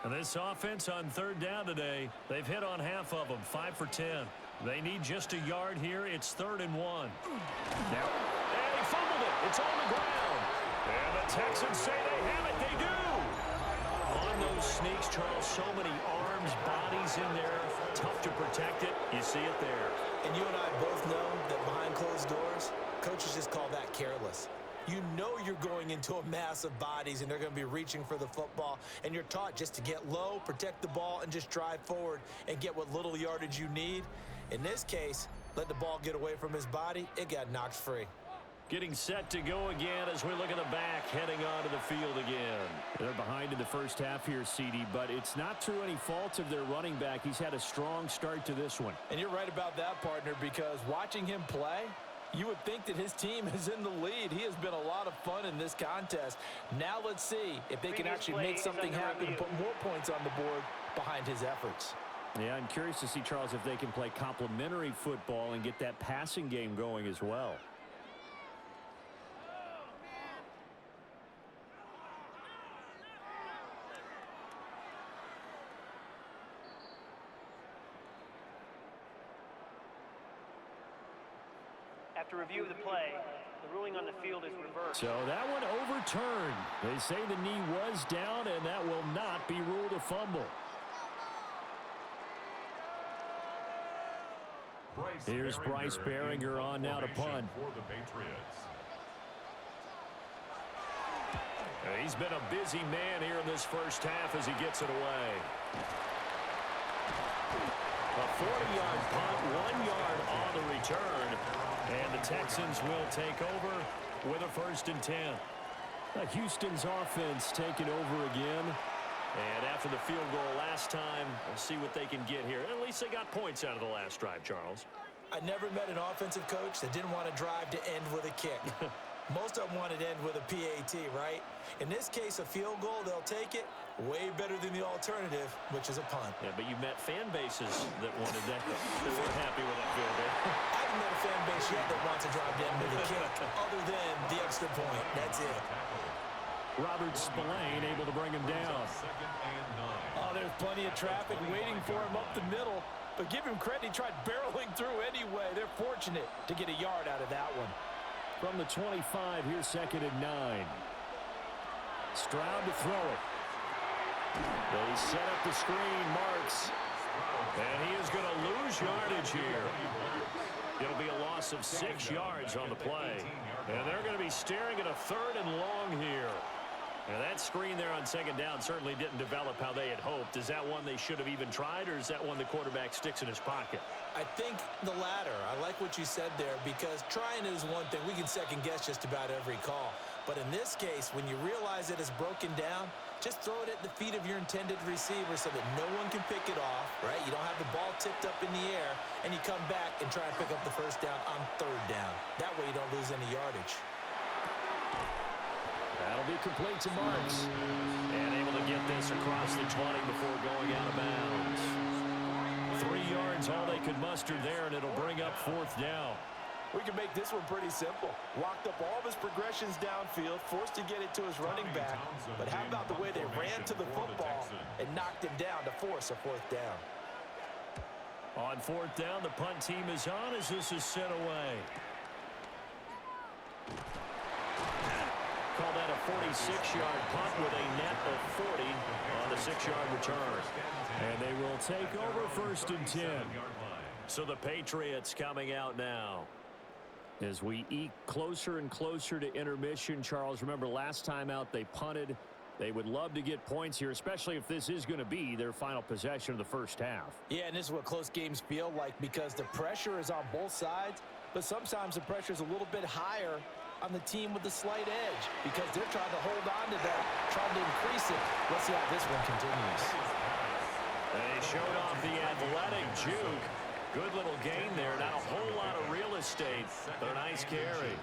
1. And this offense on 3rd down today, they've hit on half of them, 5 for 10. They need just a yard here. It's 3rd and 1. Now, and he fumbled it. It's on the ground. And the Texans say they have it. They do. On those sneaks, Charles, so many arms, bodies in there. Tough to protect it. You see it there. And you and I both know that behind closed doors, coaches just call that careless. You know you're going into a mass of bodies, and they're going to be reaching for the football, and you're taught just to get low, protect the ball, and just drive forward and get what little yardage you need. In this case, let the ball get away from his body. It got knocked free. Getting set to go again as we look at the back, heading onto the field again. They're behind in the first half here, CD, but it's not through any fault of their running back. He's had a strong start to this one. And you're right about that, partner, because watching him play, you would think that his team is in the lead. He has been a lot of fun in this contest. Now let's see if they can actually make something happen and put more points on the board behind his efforts. Yeah, I'm curious to see, Charles, if they can play complementary football and get that passing game going as well. After review of the play, the ruling on the field is reversed. So that one overturned. They say the knee was down, and that will not be ruled a fumble. Here's Bryce Behringer on now to punt. For the Patriots. He's been a busy man here in this first half as he gets it away. A 40-yard punt, 1 yard on the return. And the Texans will take over with a 1st and 10. Houston's offense taking over again. And after the field goal last time, we'll see what they can get here. At least they got points out of the last drive, Charles. I never met an offensive coach that didn't want to drive to end with a kick. Most of them wanted to end with a PAT, right? In this case, a field goal, they'll take it. Way better than the alternative, which is a punt. Yeah, but you met fan bases that wanted that. They weren't happy with that field goal. I haven't met a fan base yet that wants to drive to end with a kick, other than the extra point. That's it. Robert Spillane able to bring him down. Oh, there's plenty of traffic waiting for him up the middle. But give him credit, he tried barreling through anyway. They're fortunate to get a yard out of that one. From the 25, here's 2nd and 9. Stroud to throw it. They set up the screen, Marks. And he is going to lose yardage here. It'll be a loss of 6 yards on the play. And they're going to be staring at a 3rd and long here. And that screen there on 2nd down certainly didn't develop how they had hoped. Is that one they should have even tried, or is that one the quarterback sticks in his pocket? I think the latter. I like what you said there, because trying is one thing. We can second-guess just about every call. But in this case, when you realize it is broken down, just throw it at the feet of your intended receiver so that no one can pick it off, right? You don't have the ball tipped up in the air, and you come back and try and pick up the 1st down on 3rd down. That way you don't lose any yardage. That'll be complete to Marks. And able to get this across the 20 before going out of bounds. 3 yards, all they could muster there, and it'll bring up 4th down. We can make this one pretty simple. Walked up all of his progressions downfield, forced to get it to his running back. But how about the way they ran to the football and knocked him down to force a 4th down? On 4th down, the punt team is on as this is sent away. Call that a 46-yard punt with a net of 40 on the 6-yard return. And they will take over 1st and 10. So the Patriots coming out now. As we eke closer and closer to intermission, Charles, remember last time out they punted. They would love to get points here, especially if this is going to be their final possession of the first half. Yeah, and this is what close games feel like, because the pressure is on both sides, but sometimes the pressure is a little bit higher on the team with the slight edge, because they're trying to hold on to that, trying to increase it. Let's see how this one continues. They showed off the athletic juke. Good little gain there. Not a whole lot of real estate, but a nice carry.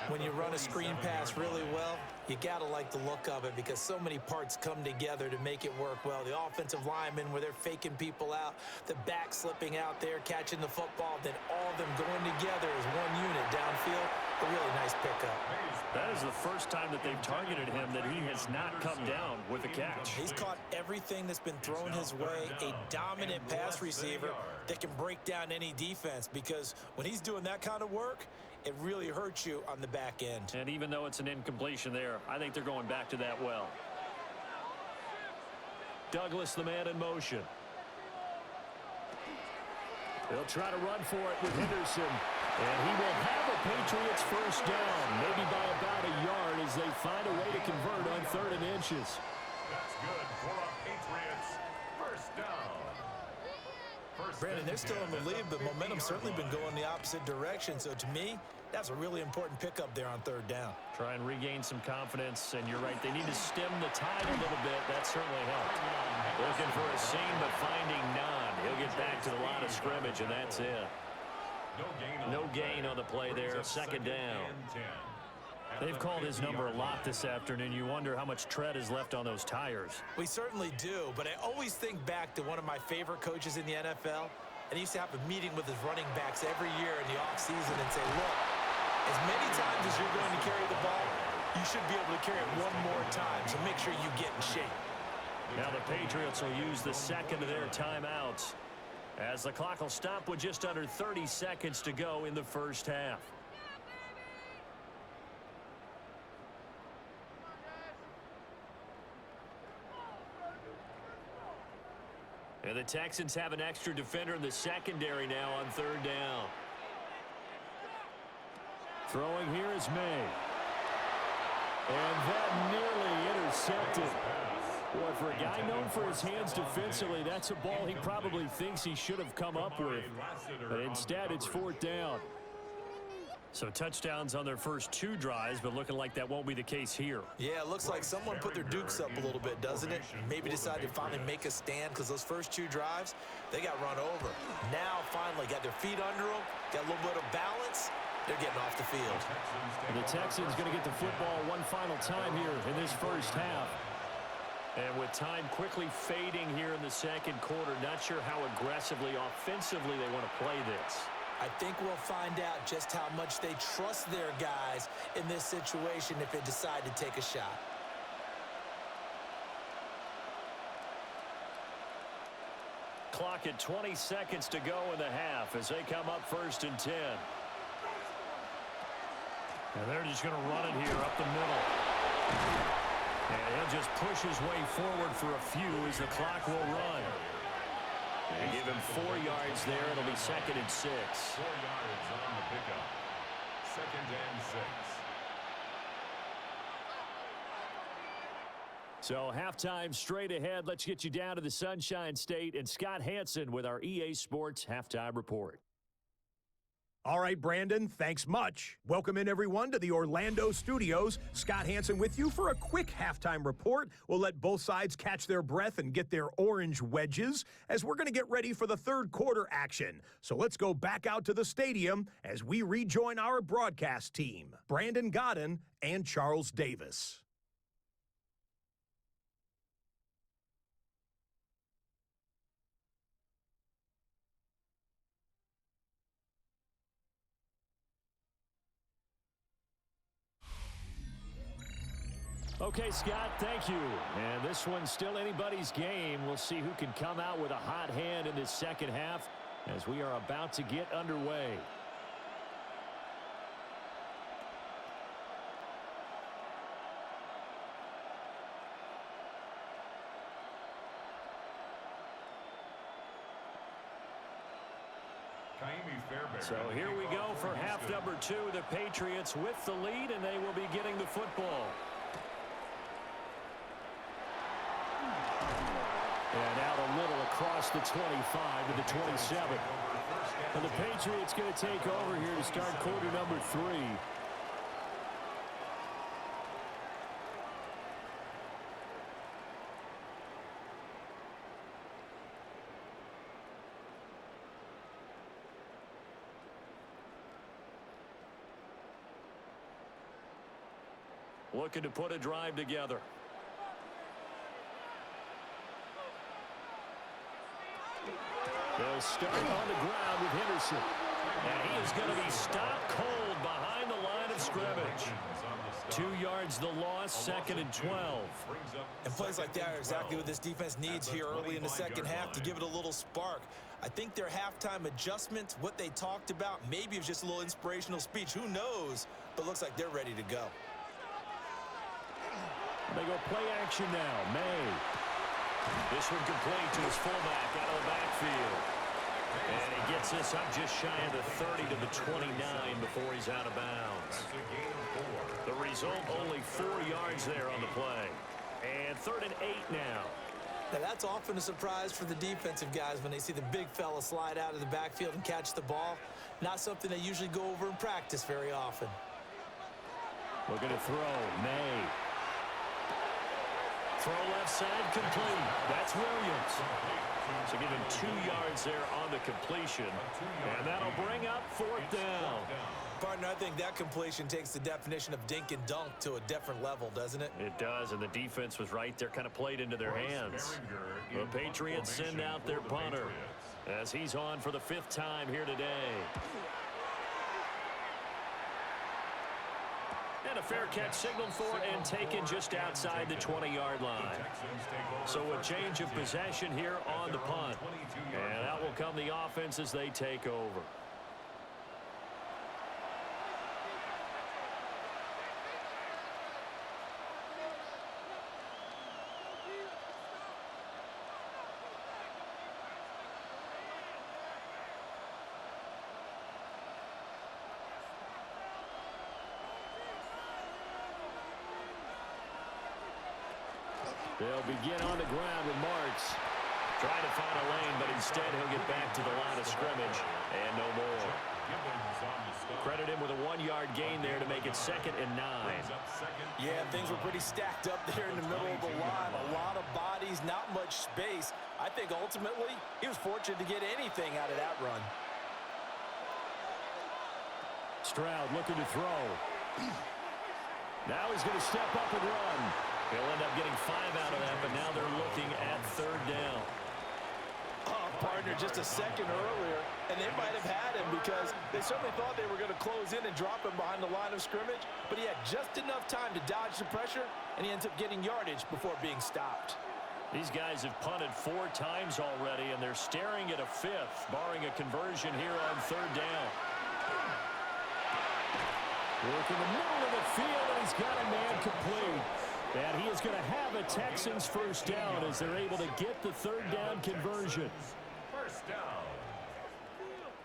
When you run a screen pass really well, you gotta like the look of it, because so many parts come together to make it work well. The offensive linemen, where they're faking people out, the back slipping out there, catching the football, then all of them going together as one unit downfield. A really nice pickup. That is the first time that they've targeted him that he has not come down with a catch. He's caught everything that's been thrown his way. A dominant pass receiver that can break down any defense, because when he's doing that kind of work, it really hurts you on the back end. And even though it's an incompletion there, I think they're going back to that well. Douglas, the man in motion. They'll try to run for it with Henderson. And he will have a Patriots 1st down, maybe by about a yard, as they find a way to convert on 3rd and inches. That's good for a Patriots 1st down. Brandon, they're still in the lead, but momentum's certainly been going the opposite direction. So to me, that's a really important pickup there on 3rd down. Try and regain some confidence, and you're right, they need to stem the tide a little bit. That certainly helped. Looking for a seam, but finding none. He'll get back to the line of scrimmage, and that's it. No gain on the play there. 2nd down. They've called his number a lot this afternoon. You wonder how much tread is left on those tires. We certainly do, but I always think back to one of my favorite coaches in the NFL, and he used to have a meeting with his running backs every year in the offseason and say, look, as many times as you're going to carry the ball, you should be able to carry it one more time, so make sure you get in shape. Now the Patriots will use the 2nd of their timeouts, as the clock will stop with just under 30 seconds to go in the first half. And the Texans have an extra defender in the secondary now on 3rd down. Throwing here is May. And that nearly intercepted. Boy, for a guy known for his hands defensively, that's a ball he probably thinks he should have come up with. But instead, it's fourth down. So touchdowns on their first 2 drives, but looking like that won't be the case here. Yeah, it looks like someone put their dukes up a little bit, doesn't it? Maybe decided to finally make a stand because those first 2 drives, they got run over. Now, finally, got their feet under them, got a little bit of balance. They're getting off the field. And the Texans going to get the football one final time here in this first half. And with time quickly fading here in the second quarter, not sure how aggressively, offensively they want to play this. I think we'll find out just how much they trust their guys in this situation if they decide to take a shot. Clock at 20 seconds to go in the half as they come up 1st and 10. And they're just going to run it here up the middle. And he'll just push his way forward for a few as the clock will run. They give him 4 yards there. It'll be 2nd and 6. 4 yards on the pickup. 2nd and 6. So halftime straight ahead. Let's get you down to the Sunshine State and Scott Hansen with our EA Sports Halftime Report. All right, Brandon, thanks much. Welcome in, everyone, to the Orlando studios. Scott Hansen with you for a quick halftime report. We'll let both sides catch their breath and get their orange wedges as we're going to get ready for the third quarter action. So let's go back out to the stadium as we rejoin our broadcast team, Brandon Godden and Charles Davis. Okay, Scott, thank you. And this one's still anybody's game. We'll see who can come out with a hot hand in this second half as we are about to get underway. So here we go for half number 2. The Patriots with the lead, and they will be getting the football. And out a little across the 25 to the 27. And the Patriots going to take over here to start quarter number 3. Looking to put a drive together. They'll start on the ground with Henderson. And he is going to be stopped cold behind the line of scrimmage. 2 yards the loss, 2nd and 12. And plays like that are exactly what this defense needs here early in the second half to give it a little spark. I think their halftime adjustments, what they talked about, maybe it was just a little inspirational speech. Who knows? But looks like they're ready to go. They go play action now. May. This one complete to his fullback out of the backfield. And he gets this up just shy of the 30 to the 29 before he's out of bounds. The result, only 4 yards there on the play. And 3rd and 8 now. Now that's often a surprise for the defensive guys when they see the big fella slide out of the backfield and catch the ball. Not something they usually go over in practice very often. Looking to throw. May. Throw left side complete. That's Williams. So give him 2 yards there on the completion. And that'll bring up 4th down. Partner, I think that completion takes the definition of dink and dunk to a different level, doesn't it? It does, and the defense was right there, kind of played into their hands. The Patriots send out their punter as he's on for the 5th time here today. And a fair catch signaled for and taken just outside the 20-yard line. So a change of possession here on the punt. And out will come the offense as they take over. They'll begin on the ground with Marks. Trying to find a lane, but instead he'll get back to the line of scrimmage. And no more. Credit him with a 1-yard gain there to make it 2nd and 9. Yeah, things were pretty stacked up there in the middle of the line. A lot of bodies, not much space. I think ultimately he was fortunate to get anything out of that run. Stroud looking to throw. Now he's going to step up and run. He'll end up getting 5 out of that, but now they're looking at 3rd down. Partner just a second earlier, and they might have had him because they certainly thought they were going to close in and drop him behind the line of scrimmage, but he had just enough time to dodge the pressure, and he ends up getting yardage before being stopped. These guys have punted 4 times already, and they're staring at a 5th, barring a conversion here on 3rd down. Work in the middle of the field, and he's got a man complete. And he is going to have a Texans 1st down as they're able to get the 3rd down conversion. 1st down.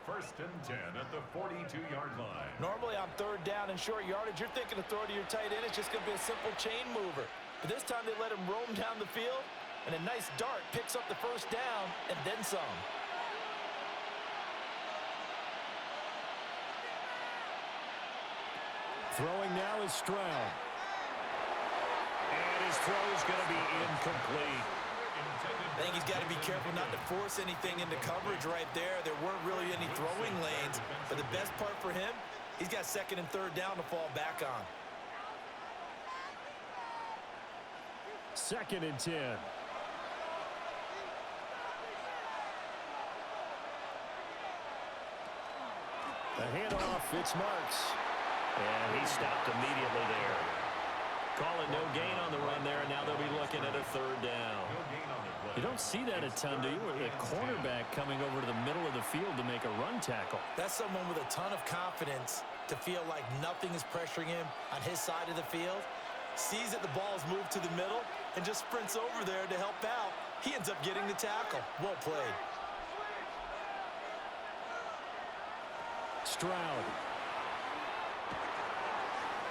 1st and 10 at the 42-yard line. Normally on 3rd down and short yardage, you're thinking to throw to your tight end. It's just going to be a simple chain mover. But this time they let him roam down the field, and a nice dart picks up the 1st down and then some. Throwing now is Stroud. And his throw is going to be incomplete. I think he's got to be careful not to force anything into coverage right there. There weren't really any throwing lanes. But the best part for him, he's got 2nd and 3rd down to fall back on. 2nd and 10. The handoff, it's Marks. And he stopped immediately there. Calling no gain on the run there, and now they'll be looking at a 3rd down. You don't see that a ton, do you? A cornerback coming over to the middle of the field to make a run tackle. That's someone with a ton of confidence to feel like nothing is pressuring him on his side of the field. Sees that the ball is moved to the middle and just sprints over there to help out. He ends up getting the tackle. Well played. Stroud.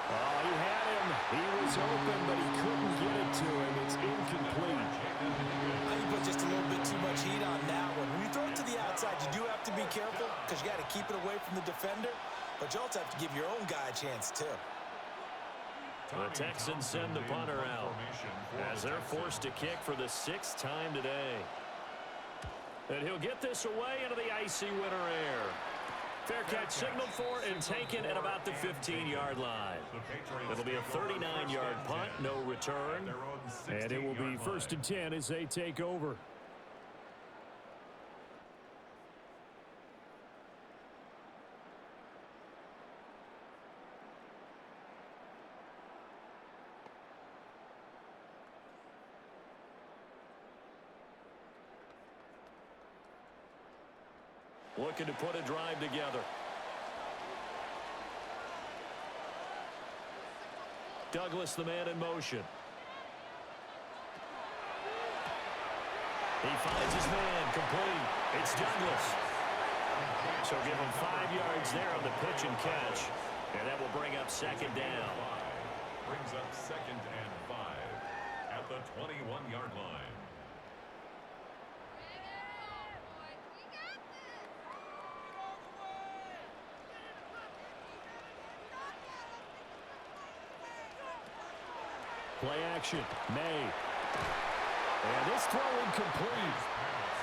Oh, he had him. He was open, but he couldn't get it to him. It's incomplete. I think put just a little bit too much heat on that one. When you throw it to the outside, you do have to be careful because you got to keep it away from the defender, but you also have to give your own guy a chance too. The Texans send the punter out as they're forced to kick for the 6th time today. And he'll get this away into the icy winter air. Fair catch signaled for and taken at about the 15-yard line. It'll be a 39-yard punt, no return. And it will be 1st and 10 as they take over. Looking to put a drive together. Douglas, the man in motion. He finds his man complete. It's Douglas. So give him 5 yards there on the pitch and catch. And that will bring up 2nd down. Brings up 2nd and 5 at the 21-yard line. Play action. May. And this throw incomplete.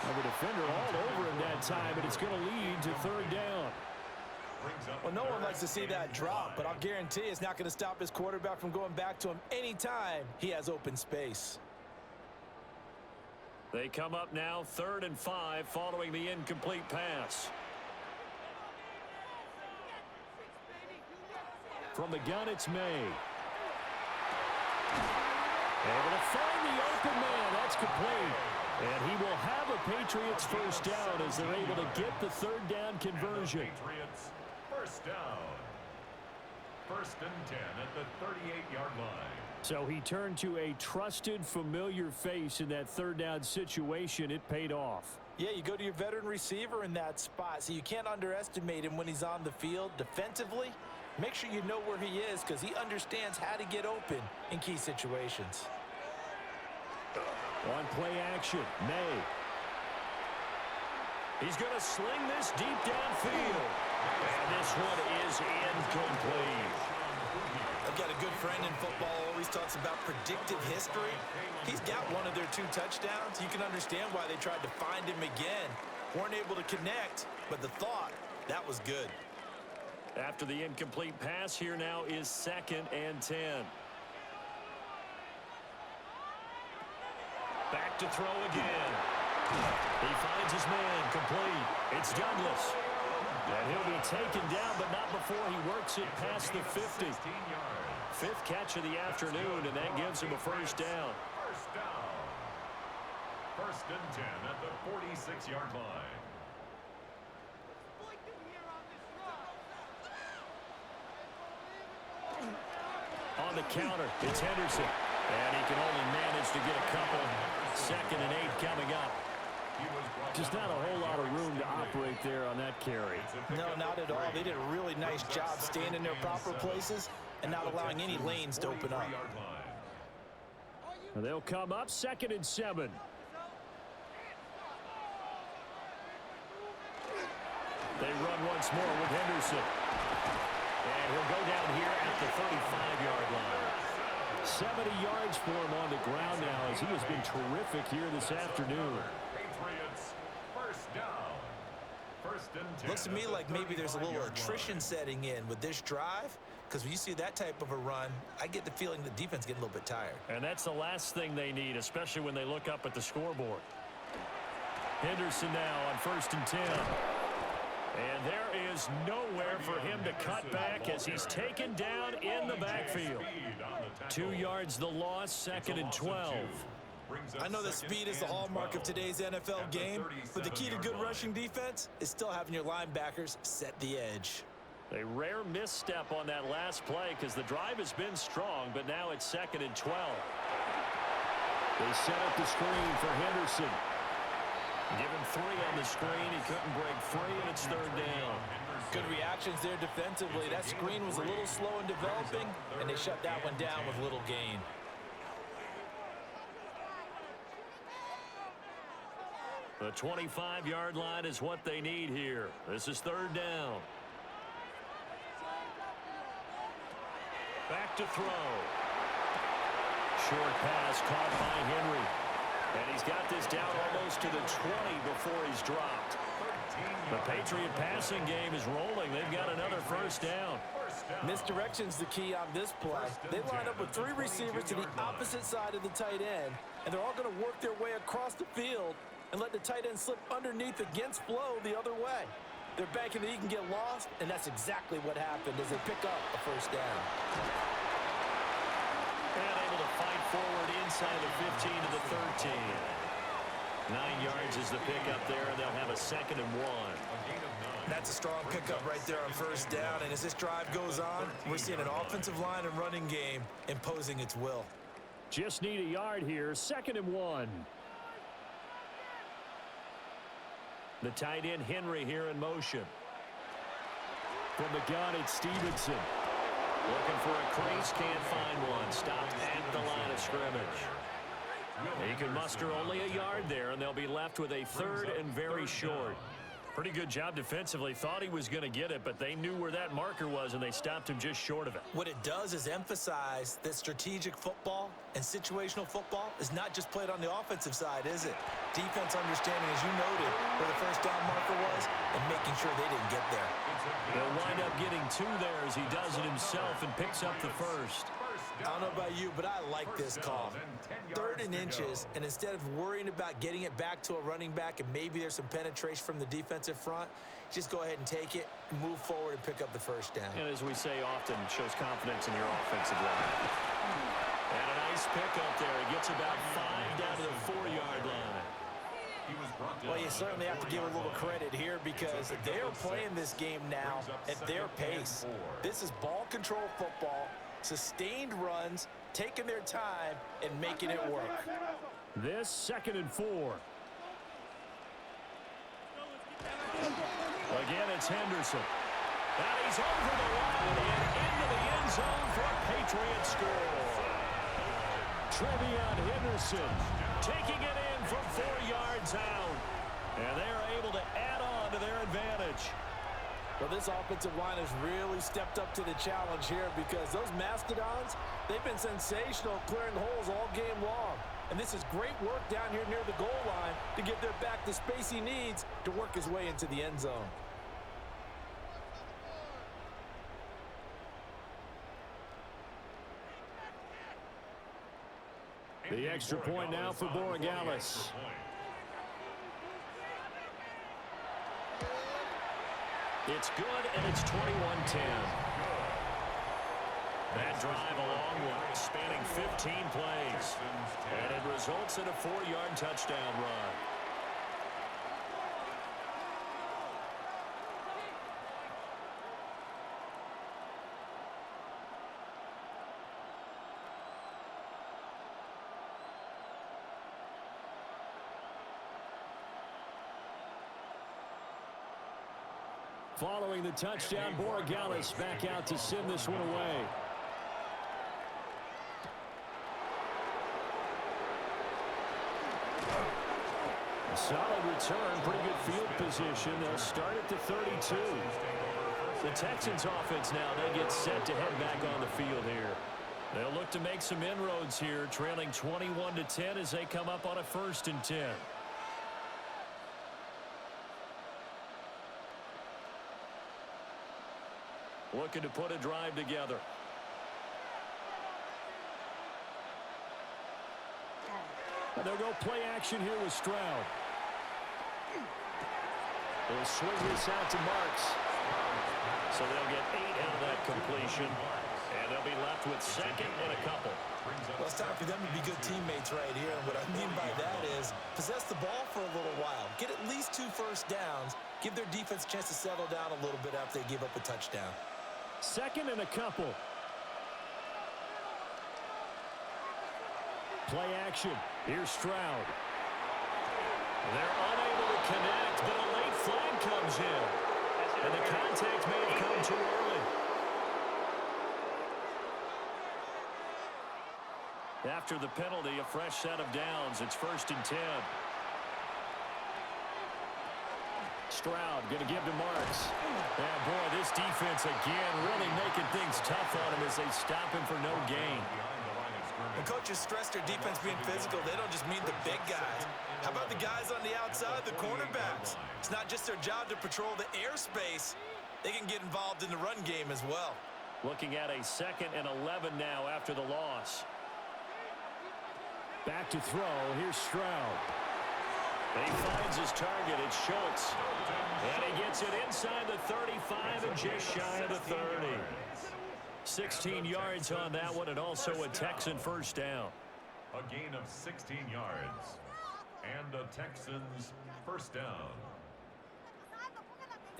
Now the defender all over him that time, but it's going to lead to 3rd down. Well, no one likes to see that drop, but I'll guarantee it's not going to stop his quarterback from going back to him anytime he has open space. They come up now 3rd and 5 following the incomplete pass. From the gun, it's May. Able to find the open man. That's complete. And he will have a Patriots 1st down as they're able to get the 3rd down conversion. Patriots 1st down. 1st and 10 at the 38-yard line. So he turned to a trusted, familiar face in that 3rd down situation. It paid off. Yeah, you go to your veteran receiver in that spot, so you can't underestimate him when he's on the field. Defensively, make sure you know where he is because he understands how to get open in key situations. On play action, May. He's going to sling this deep downfield. And this one is incomplete. I've got a good friend in football, always talks about predictive history. He's got one of their 2 touchdowns. You can understand why they tried to find him again. Weren't able to connect, but the thought, that was good. After the incomplete pass, here now is 2nd and 10. Back to throw again. He finds his man, complete. It's Douglas. And he'll be taken down, but not before he works it past the 50. 5th catch of the afternoon, and that gives him a first down. First down. 1st and 10 at the 46-yard line. On the counter, it's Henderson. And he can only manage to get a couple. 2nd and 8 coming up. Just not a whole lot of room to operate there on that carry. No, not at all. They did a really nice job staying in their proper places and not allowing any lanes to open up. And they'll come up 2nd and 7. They run once more with Henderson. And he'll go down here at the 35-yard line. 70 yards for him on the ground now as he has been terrific here this afternoon. Patriots, first down. 1st and 10. Looks to me like maybe there's a little attrition setting in with this drive, because when you see that type of a run, I get the feeling the defense getting a little bit tired. And that's the last thing they need, especially when they look up at the scoreboard. Henderson now on 1st and 10. And there is nowhere for him to cut back as he's taken down in the backfield. 2 yards the loss, 2nd and 12. I know that speed is the hallmark of today's NFL game, but the key to good rushing defense is still having your linebackers set the edge. A rare misstep on that last play because the drive has been strong, but now it's 2nd and 12. They set up the screen for Henderson. Give him 3 on the screen. He couldn't break free, and it's 3rd down. Good reactions there defensively. That screen was a little slow in developing, and they shut that one down with little gain. The 25-yard line is what they need here. This is 3rd down. Back to throw. Short pass caught by Henry. And he's got this down almost to the 20 before he's dropped. The Patriot passing game is rolling. They've got another first down. Misdirection's the key on this play. They line up with 3 receivers to the opposite side of the tight end, and they're all going to work their way across the field and let the tight end slip underneath against flow the other way. They're banking that he can get lost, and that's exactly what happened as they pick up a first down. And able to fight forward inside the 15 to the 13. 9 yards is the pickup there, and they'll have a 2nd and 1. That's a strong pickup right there on first down, and as this drive goes on, we're seeing an offensive line and running game imposing its will. Just need a yard here, 2nd and 1. The tight end Henry here in motion. From the gun, it's Stevenson. Looking for a crease, can't find one. Stopped at the line of scrimmage. He can muster only a yard there, and they'll be left with a 3rd and very short. Pretty good job defensively. Thought he was going to get it, but they knew where that marker was, and they stopped him just short of it. What it does is emphasize that strategic football and situational football is not just played on the offensive side, is it? Defense understanding, as you noted, where the first down marker was and making sure they didn't get there. They'll wind up getting 2 there as he does it himself and picks up the first. I don't know about you, but I like this call. 3rd and inches, and instead of worrying about getting it back to a running back and maybe there's some penetration from the defensive front, just go ahead and take it, move forward, and pick up the first down. And as we say often, shows confidence in your offensive line. And a nice pickup there. He gets about 5 down to the 4-yard line. Well, you certainly have to give a little credit here because they're playing this game now at their pace. This is ball control football, sustained runs, taking their time, and making it work. This 2nd and 4. Again, it's Henderson. And he's over the line and into the end zone for a Patriot score. Trevion Henderson taking it in from 4 yards out. And they're able to add on to their advantage. Well, this offensive line has really stepped up to the challenge here because those Mastodons, they've been sensational clearing holes all game long. And this is great work down here near the goal line to give their back the space he needs to work his way into the end zone. The extra point now for Borregales. It's good, and it's 21-10. That drive a long one, spanning 15 plays. And it results in a 4-yard touchdown run. Following the touchdown, Borregales back out to send this one away. A solid return, pretty good field position. They'll start at the 32. The Texans offense now, they get set to head back on the field here. They'll look to make some inroads here, trailing 21-10 as they come up on a 1st and 10. Looking to put a drive together. And they'll go play action here with Stroud. They'll swing this out to Marks. So they'll get 8 out of that completion. And they'll be left with 2nd and a couple. Well, it's time for them to be good teammates right here. And what I mean by that is possess the ball for a little while. Get at least 2 first downs. Give their defense a chance to settle down a little bit after they give up a touchdown. 2nd and a couple. Play action. Here's Stroud. They're unable to connect, but a late flag comes in. And the contact may have come too early. After the penalty, a fresh set of downs. It's 1st and 10. Stroud going to give to Marks. And boy, this defense again really making things tough on him as they stop him for no gain. The coaches stress their defense being physical. They don't just mean the big guys. How about the guys on the outside, the cornerbacks? It's not just their job to patrol the airspace. They can get involved in the run game as well. Looking at a 2nd and 11 now after the loss. Back to throw. Here's Stroud. He finds his target. It's Schultz. And he gets it inside the 35 and just shy of the 30. 16 yards on that one, and also a Texan first down. A gain of 16 yards. And the Texans first down.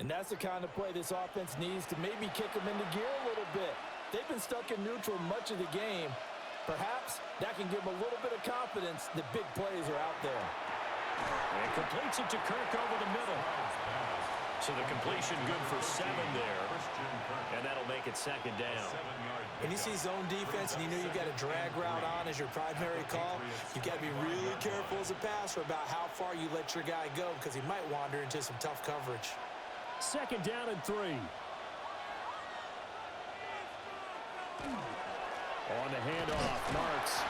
And that's the kind of play this offense needs to maybe kick them into gear a little bit. They've been stuck in neutral much of the game. Perhaps that can give them a little bit of confidence that big plays are out there. And completes it to Kirk over the middle. So the completion good for 7 there. And that'll make it 2nd down. When you see zone defense and you know you've got a drag route on as your primary call, you've got to be really careful as a passer about how far you let your guy go because he might wander into some tough coverage. 2nd down and 3. On the handoff, Marks.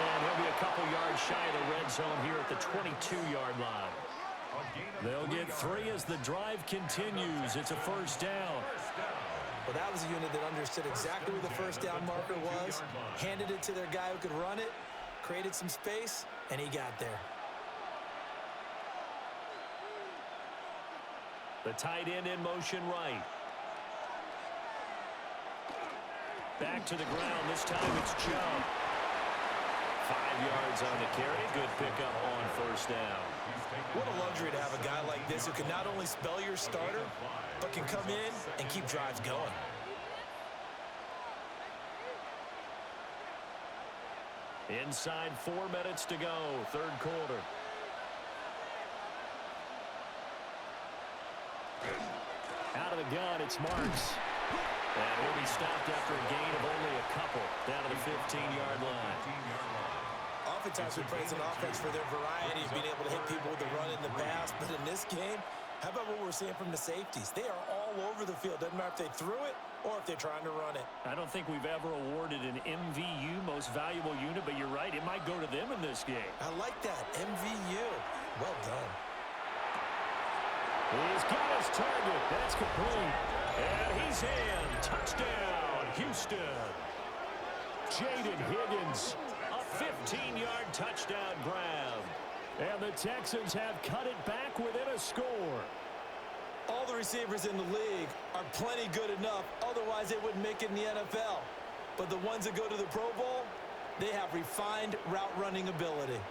And he'll be a couple yards shy of the red zone here at the 22-yard line. They'll get 3 as the drive continues. It's a first down. Well, that was a unit that understood exactly where the first down marker was, handed it to their guy who could run it, created some space, and he got there. The tight end in motion right. Back to the ground. This time it's Joe. 5 yards on the carry. Good pickup on first down. What a luxury to have a guy like this who can not only spell your starter, but can come in and keep drives going. Inside 4 minutes to go, 3rd quarter. Out of the gun, it's Marks. And he'll be stopped after a gain of only a couple down to the 15-yard line. Oftentimes we praise an offense for their variety of being able to hit people with the run and the pass, but in this game, how about what we're seeing from the safeties? They are all over the field. Doesn't matter if they threw it or if they're trying to run it. I don't think we've ever awarded an MVU, most valuable unit, but you're right, it might go to them in this game. I like that, MVU. Well done. He's got his target. That's complete. And he's in. Touchdown, Houston. Jaden Higgins, a 15-yard touchdown grab. And the Texans have cut it back within a score. All the receivers in the league are plenty good enough. Otherwise, they wouldn't make it in the NFL. But the ones that go to the Pro Bowl, they have refined route running ability.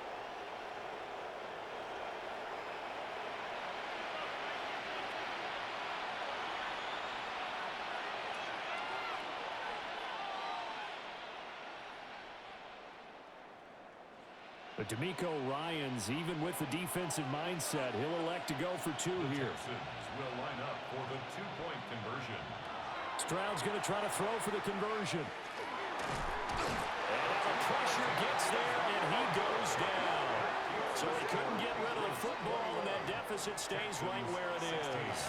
But DeMeco Ryans, even with the defensive mindset, he'll elect to go for two here. Texans will line up for the two-point conversion. Stroud's going to try to throw for the conversion. And the pressure gets there, and he goes down. So he couldn't get rid of the football, and that deficit stays right where it is.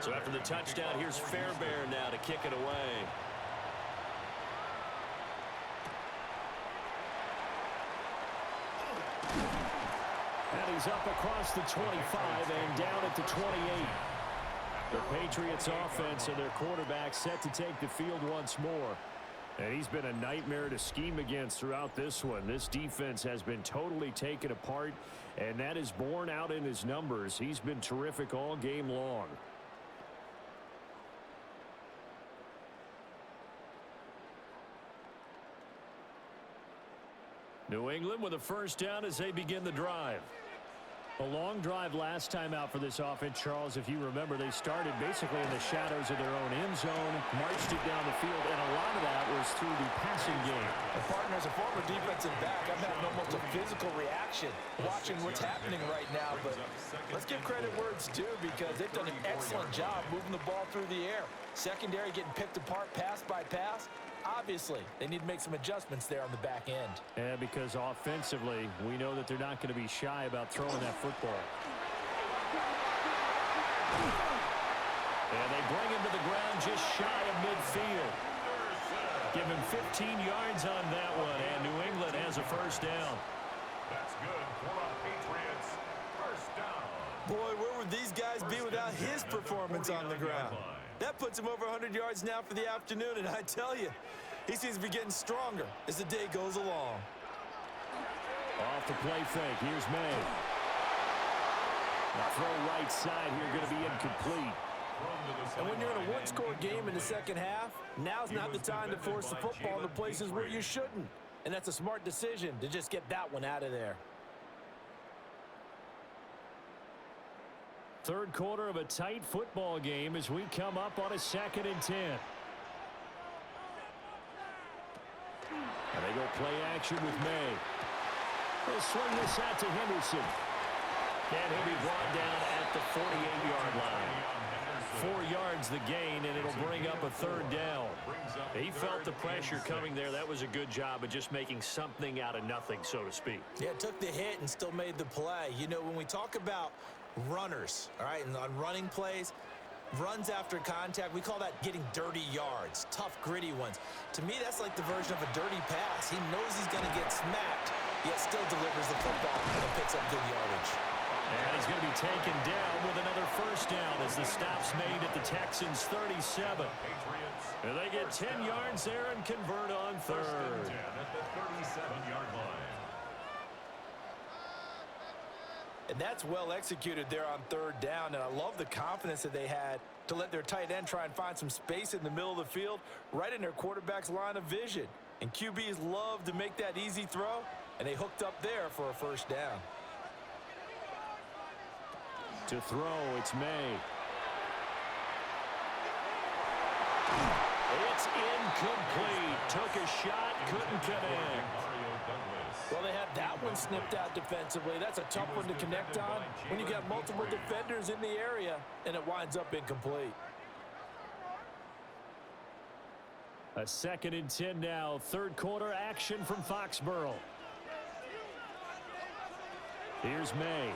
So after the touchdown, here's Fairbairn now to kick it away. And he's up across the 25 and down at the 28. The Patriots offense and their quarterback set to take the field once more. And he's been a nightmare to scheme against throughout this one. This defense has been totally taken apart, and that is borne out in his numbers. He's been terrific all game long. New England with a first down as they begin the drive. A long drive last time out for this offense, Charles. If you remember, they started basically in the shadows of their own end zone, marched it down the field, and a lot of that was through the passing game. And partner, as a former defensive back, I'm having almost a physical reaction watching what's happening right now. But let's give credit where it's due, because they've done an excellent job moving the ball through the air. Secondary getting picked apart pass by pass. Obviously, they need to make some adjustments there on the back end. Yeah, because offensively, we know that they're not going to be shy about throwing that football. And they bring him to the ground just shy of midfield. Give him 15 yards on that one, and New England has a first down. That's good for a Patriots first down. Boy, where would these guys be without his performance on the ground? That puts him over 100 yards now for the afternoon, and I tell you, he seems to be getting stronger as the day goes along. Off the play fake, here's May. Now throw right side here, going to be incomplete. And when you're in a one-score game in the second half, now's not the time to force the football into places where you shouldn't. And that's a smart decision to just get that one out of there. Third quarter of a tight football game as we come up on a 2nd and 10. And they go play action with May. They'll swing this out to Henderson. And he'll be brought down at the 48-yard line. 4 yards the gain, and it'll bring up a third down. He felt the pressure coming there. That was a good job of just making something out of nothing, so to speak. Yeah, took the hit and still made the play. You know, when we talk about runners, all right, and on running plays, runs after contact, we call that getting dirty yards, tough, gritty ones. To me, that's like the version of a dirty pass. He knows he's going to get smacked, yet still delivers the football and picks up good yardage. And he's going to be taken down with another first down as the stop's made at the Texans' 37. And they get 10 yards there and convert on third. First and 10 at the 37-yard line. And that's well executed there on third down. And I love the confidence that they had to let their tight end try and find some space in the middle of the field, right in their quarterback's line of vision. And QBs love to make that easy throw, and they hooked up there for a first down. To throw, it's May. It's incomplete. Took a shot, couldn't connect. Well, they had that one snipped out defensively. That's a tough one to connect on when you got multiple defenders in the area, and it winds up incomplete. A 2nd and 10 now. Third quarter action from Foxborough. Here's May.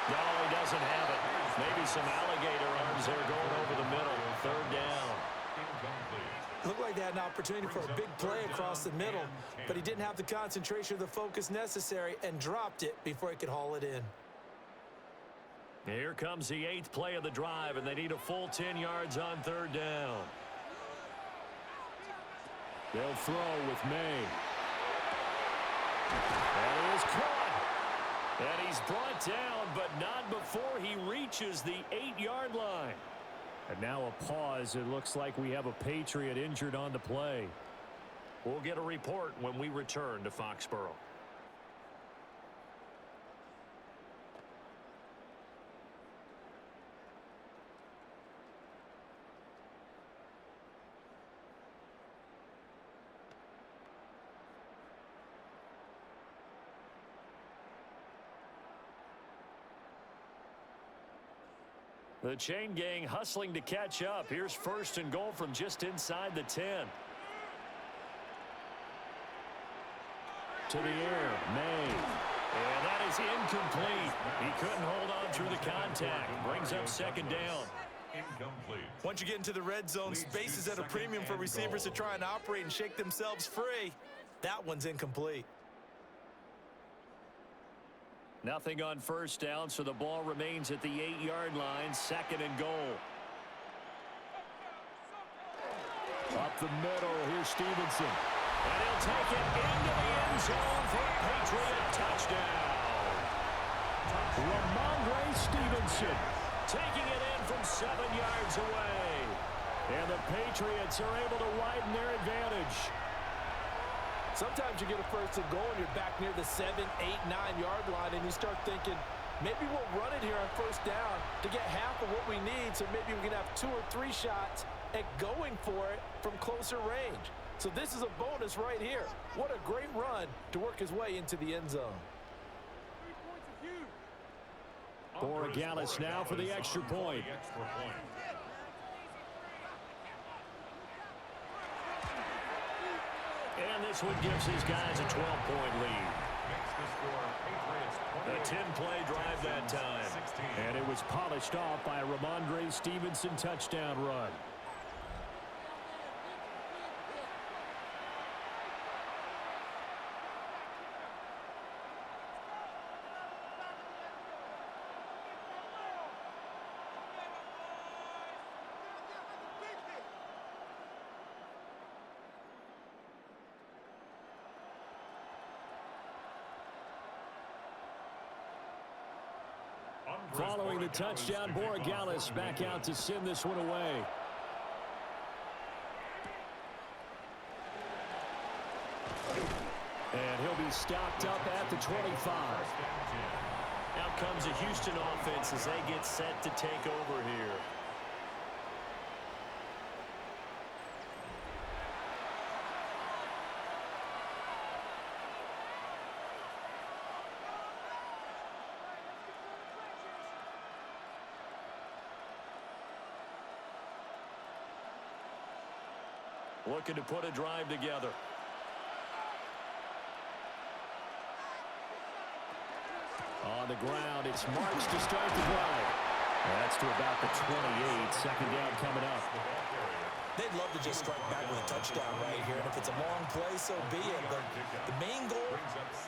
No, he doesn't have it. Maybe some alligator arms there going over the middle. 3rd down. Looked like they had an opportunity for a big play across the middle, but he didn't have the concentration or the focus necessary and dropped it before he could haul it in. Here comes the 8th play of the drive, and they need a full 10 yards on 3rd down. They'll throw with May. And he is caught. And he's brought down, but not before he reaches the 8-yard line. And now a pause. It looks like we have a Patriot injured on the play. We'll get a report when we return to Foxborough. The chain gang hustling to catch up. Here's 1st and goal from just inside the 10. To the air, May. And that is incomplete. He couldn't hold on through the contact. Brings up 2nd down. Incomplete. Once you get into the red zone, space is at a premium for receivers to try and operate and shake themselves free. That one's incomplete. Nothing on 1st down, so the ball remains at the 8-yard line. 2nd and goal. Up the middle, here's Stevenson. And he'll take it into the end zone for a Patriot touchdown. Ramondre Stevenson taking it in from 7 yards away. And the Patriots are able to widen their advantage. Sometimes you get a 1st and goal and you're back near the 7, 8, 9-yard line, and you start thinking, maybe we'll run it here on 1st down to get half of what we need, so maybe we can have 2 or 3 shots at going for it from closer range. So this is a bonus right here. What a great run to work his way into the end zone. Borregales now for the extra point. And this one gives his guys a 12-point lead. A 10-play drive that time. And it was polished off by a Ramondre Stevenson touchdown run. Following the touchdown, Borregales back out to send this one away. And he'll be stopped up at the 25. Out comes the Houston offense as they get set to take over here. Looking to put a drive together. On the ground, it's Marks to start the drive. That's to about the 28. 2nd down coming up. They'd love to just strike back with a touchdown right here, and if it's a long play, so be it. But the main goal,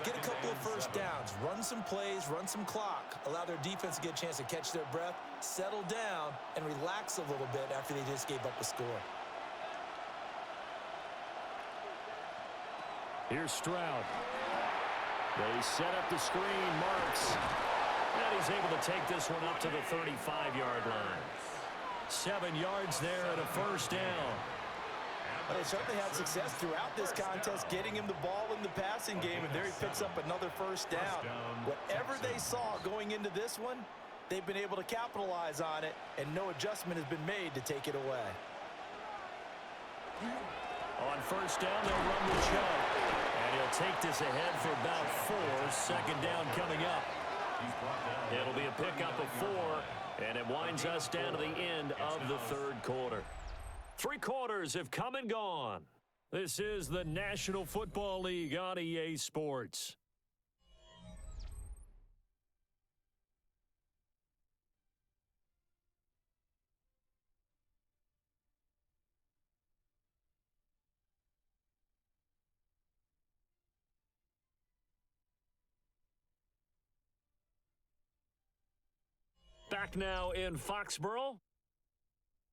get a couple of 1st downs, run some plays, run some clock, allow their defense to get a chance to catch their breath, settle down, and relax a little bit after they just gave up a score. Here's Stroud. They set up the screen, Marks. And he's able to take this one up to the 35-yard line. 7 yards there and a 1st down. Well, they certainly had success throughout this contest getting him the ball in the passing game, and there he picks up another 1st down. Whatever they saw going into this one, they've been able to capitalize on it, and no adjustment has been made to take it away. On first down, they'll run the show. And he'll take this ahead for about 4. Second down coming up. It'll be a pickup of 4, and it winds us down to the end of the third quarter. 3 quarters have come and gone. This is the National Football League on EA Sports. Back now in Foxborough.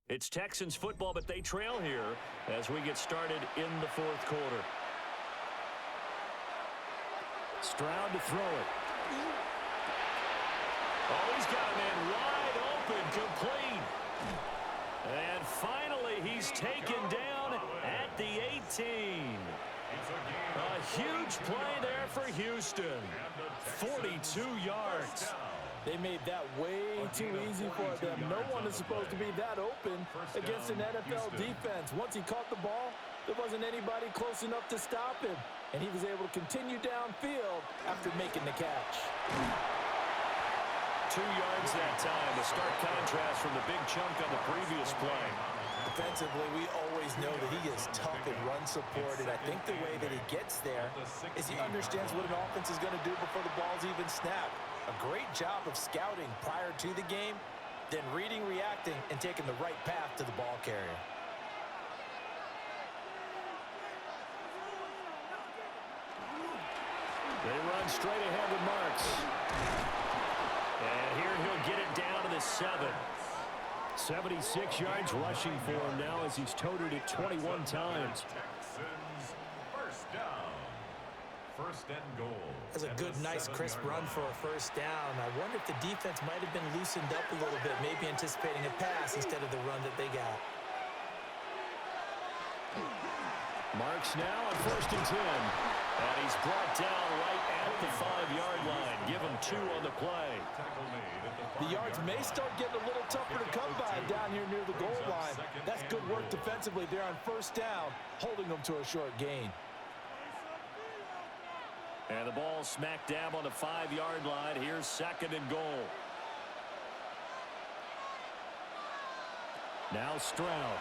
It's Texans football, but they trail here as we get started in the fourth quarter. Stroud to throw it. Oh, he's got a man wide open, complete. And finally, he's taken down at the 18. A huge play there for Houston. 42 yards. They made that way too easy for them. No one is supposed to be that open against an NFL defense. Once he caught the ball, there wasn't anybody close enough to stop him. And he was able to continue downfield after making the catch. 2 yards that time. A stark contrast from the big chunk on the previous play. Defensively, we always know that he is tough in run support, and I think the way that he gets there is he understands what an offense is going to do before the ball's even snapped. A great job of scouting prior to the game, then reading, reacting, and taking the right path to the ball carrier. They run straight ahead with Marks. And here he'll get it down to the 7. 76 yards rushing for him now as he's toted it 21 times. Texans, first down. First and goal. That's a good, nice, crisp run for a first down. I wonder if the defense might have been loosened up a little bit, maybe anticipating a pass instead of the run that they got. Marks now on first and 10. And he's brought down right at the 5-yard line. Give him 2 on the play. The yards may start getting a little tougher to come by down here near the goal line. That's good work defensively there on first down, holding them to a short gain. And the ball smack dab on the 5-yard line. Here's second and goal. Now Stroud.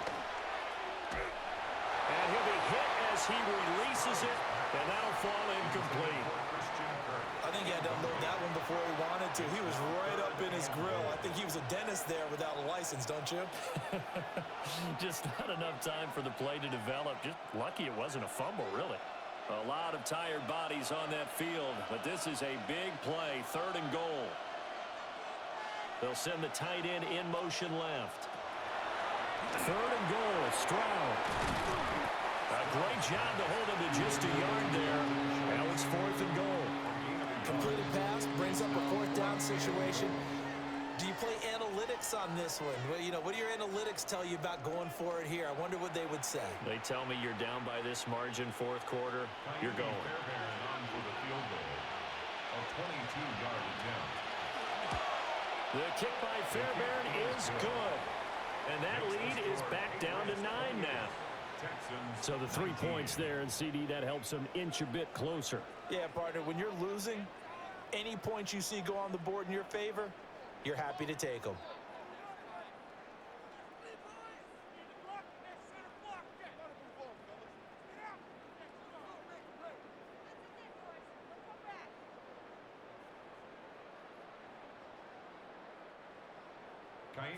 And he'll be hit as he releases it, and that'll fall incomplete. I think he had to unload that one before he wanted to. He was right up in his grill. I think he was a dentist there without a license, don't you? Just not enough time for the play to develop. Just lucky it wasn't a fumble, really. A lot of tired bodies on that field, but this is a big play, third and goal. They'll send the tight end in motion left. Third and goal, Stroud. A great job to hold him to just a yard there. Now it's fourth and goal. Completed pass, brings up a fourth down situation. Do you play analytics on this one? Well, you know, what do your analytics tell you about going for it here? I wonder what they would say. They tell me you're down by this margin fourth quarter. You're going. The kick by Fairbairn is good. And that lead is back down to 9 now. So the 3 points there, and CD, that helps them inch a bit closer. Yeah, partner, when you're losing, any points you see go on the board in your favor, you're happy to take them.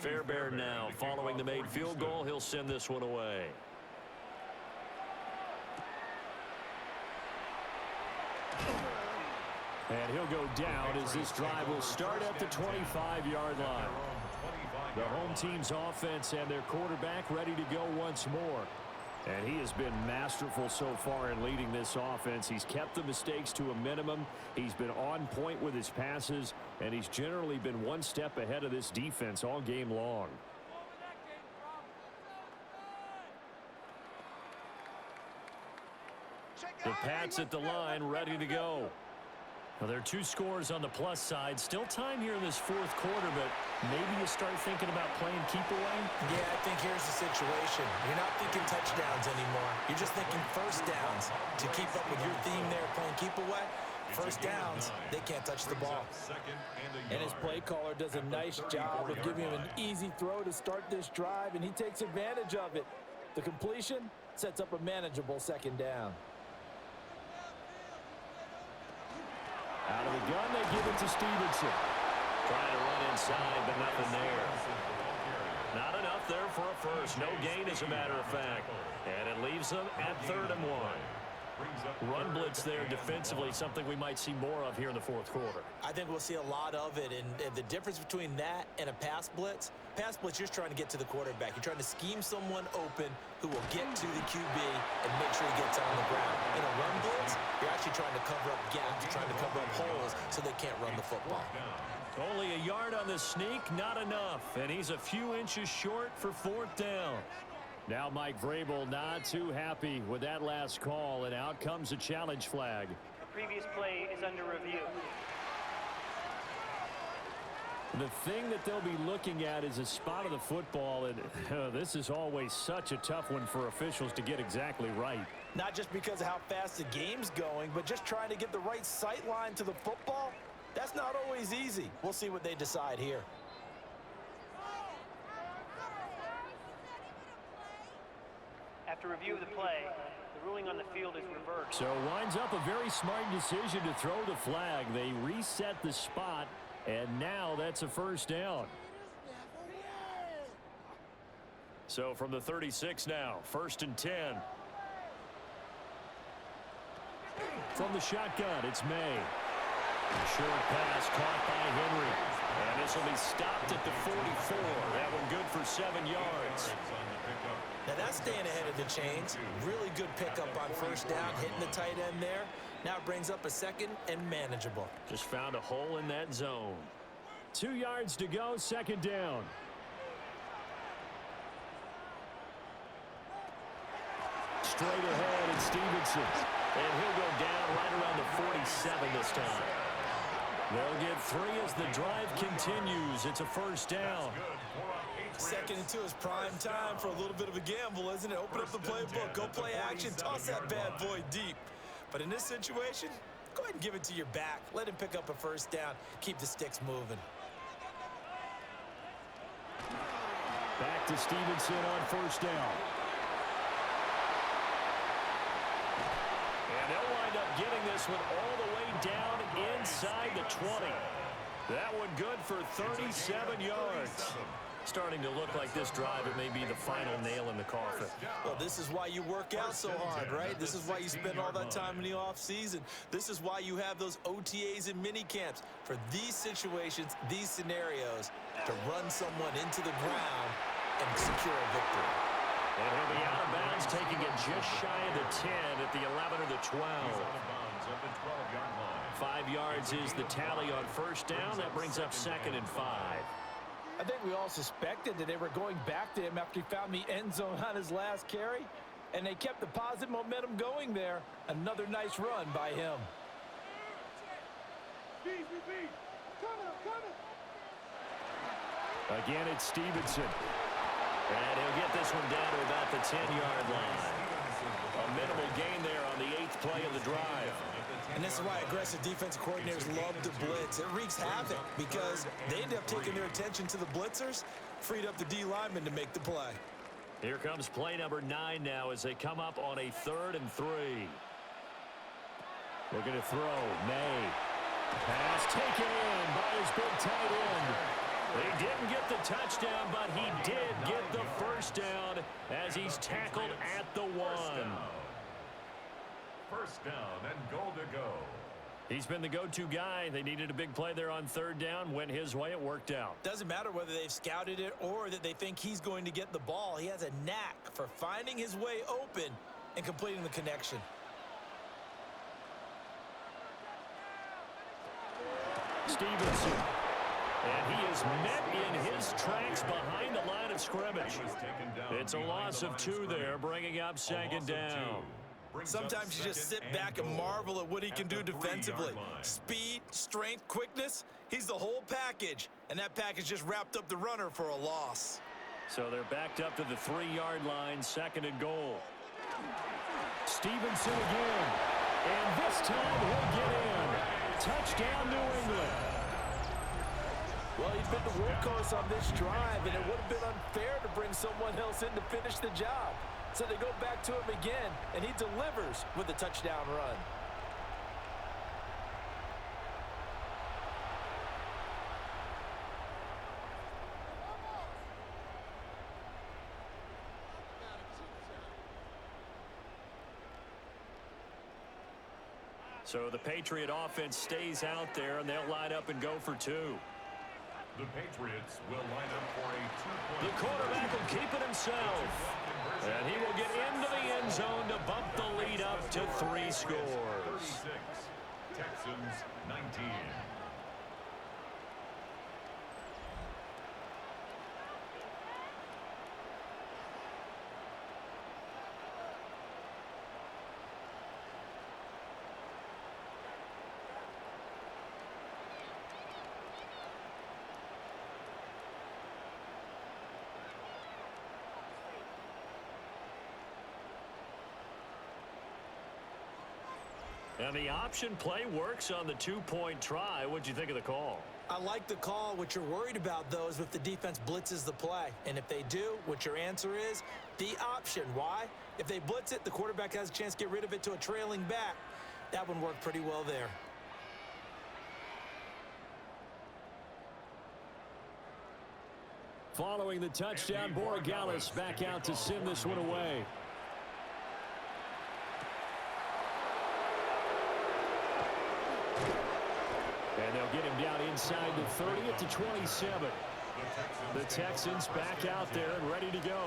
Fairbairn now following the made field goal. He'll send this one away. And he'll go down as this drive will start at the 25-yard line. The home team's offense and their quarterback ready to go once more. And he has been masterful so far in leading this offense. He's kept the mistakes to a minimum. He's been on point with his passes, and he's generally been one step ahead of this defense all game long. The Pats at the line, ready to go. Well, there are two scores on the plus side. Still time here in this fourth quarter, but maybe you start thinking about playing keep away? Yeah, I think here's the situation. You're not thinking touchdowns anymore. You're just thinking first downs. To keep up with your theme there, playing keep away, first downs, they can't touch the ball. And his play caller does a nice job of giving him an easy throw to start this drive, and he takes advantage of it. The completion sets up a manageable second down. Out of the gun, they give it to Stevenson. Trying to run inside, but nothing there. Not enough there for a first. No gain, as a matter of fact. And it leaves them at 3rd and 1. Run blitz there defensively, something we might see more of here in the fourth quarter. I think we'll see a lot of it, and the difference between that and a pass blitz, you're just trying to get to the quarterback. You're trying to scheme someone open who will get to the QB and make sure he gets on the ground. In a run blitz, you're actually trying to cover up gaps, trying to cover up holes so they can't run the football. Only a yard on the sneak, not enough, and he's a few inches short for 4th down. Now Mike Vrabel not too happy with that last call, and out comes a challenge flag. The previous play is under review. The thing that they'll be looking at is a spot of the football, and this is always such a tough one for officials to get exactly right. Not just because of how fast the game's going, but just trying to get the right sight line to the football. That's not always easy. We'll see what they decide here. After review of the play, the ruling on the field is reversed. So winds up a very smart decision to throw the flag. They reset the spot, and now that's a first down. So from the 36 now, 1st and 10. From the shotgun, it's May. Short pass caught by Henry. And this will be stopped at the 44. That one good for 7 yards. Now that's staying ahead of the chains. Really good pickup on first down, hitting the tight end there. Now it brings up a 2nd and manageable. Just found a hole in that zone. 2 yards to go, 2nd down. Straight ahead, it's Stevenson. And he'll go down right around the 47 this time. They'll get 3 as the drive continues. It's a first down. 2nd and 2 is prime time for a little bit of a gamble, isn't it? Open up the playbook, go play action, toss that bad boy deep. But in this situation, go ahead and give it to your back. Let him pick up a first down. Keep the sticks moving. Back to Stevenson on first down. And they'll wind up getting this one all the way down inside the 20. That one good for 37 yards. Starting to look like this drive, it may be the final nail in the coffin. Well, this is why you work out so hard, right? This is why you spend all that time in the offseason. This is why you have those OTAs and mini camps. For these situations, these scenarios, to run someone into the ground and secure a victory. And he'll be out of bounds, taking it just shy of the 10 at the 11 or the 12. 5 yards is the tally on first down. That brings up 2nd and 5. I think we all suspected that they were going back to him after he found the end zone on his last carry, and they kept the positive momentum going there. Another nice run by him. Again, it's Stevenson. And he'll get this one down to about the 10-yard line. A minimal gain there on the 8th play of the drive. And this is why aggressive defensive coordinators love to blitz. It wreaks havoc because they end up taking their attention to the blitzers, freed up the D lineman to make the play. Here comes play number 9 now as they come up on a 3rd and 3. Looking to throw. May. Pass taken in by his big tight end. He didn't get the touchdown, but he did get the first down as he's tackled at the 1. First down and goal to go. He's been the go-to guy. They needed a big play there on 3rd down. Went his way. It worked out. Doesn't matter whether they've scouted it or that they think he's going to get the ball. He has a knack for finding his way open and completing the connection. Stevenson. And he is met in his tracks behind the line of scrimmage. It's a loss of 2 there, bringing up 2nd down. Sometimes you just sit back and marvel at what he can do defensively. Speed, strength, quickness, he's the whole package. And that package just wrapped up the runner for a loss. So they're backed up to the 3-yard line, 2nd and goal. Stevenson again. And this time he'll get in. Touchdown, New England. Well, he's been the workhorse on this drive, and it would have been unfair to bring someone else in to finish the job. So they go back to him again, and he delivers with a touchdown run. So the Patriot offense stays out there, and they'll line up and go for 2. The Patriots will line up for a 2-point. The quarterback will keep it himself. And he will get into the end zone to bump the lead up to 3 scores. 36, Texans 19. And the option play works on the 2-point try. What'd you think of the call? I like the call. What you're worried about, though, is if the defense blitzes the play. And if they do, what your answer is, the option. Why? If they blitz it, the quarterback has a chance to get rid of it to a trailing back. That one worked pretty well there. Following the touchdown, Borregales back out to send this one away. And they'll get him down inside the 30 at the 27. The Texans back out there and ready to go.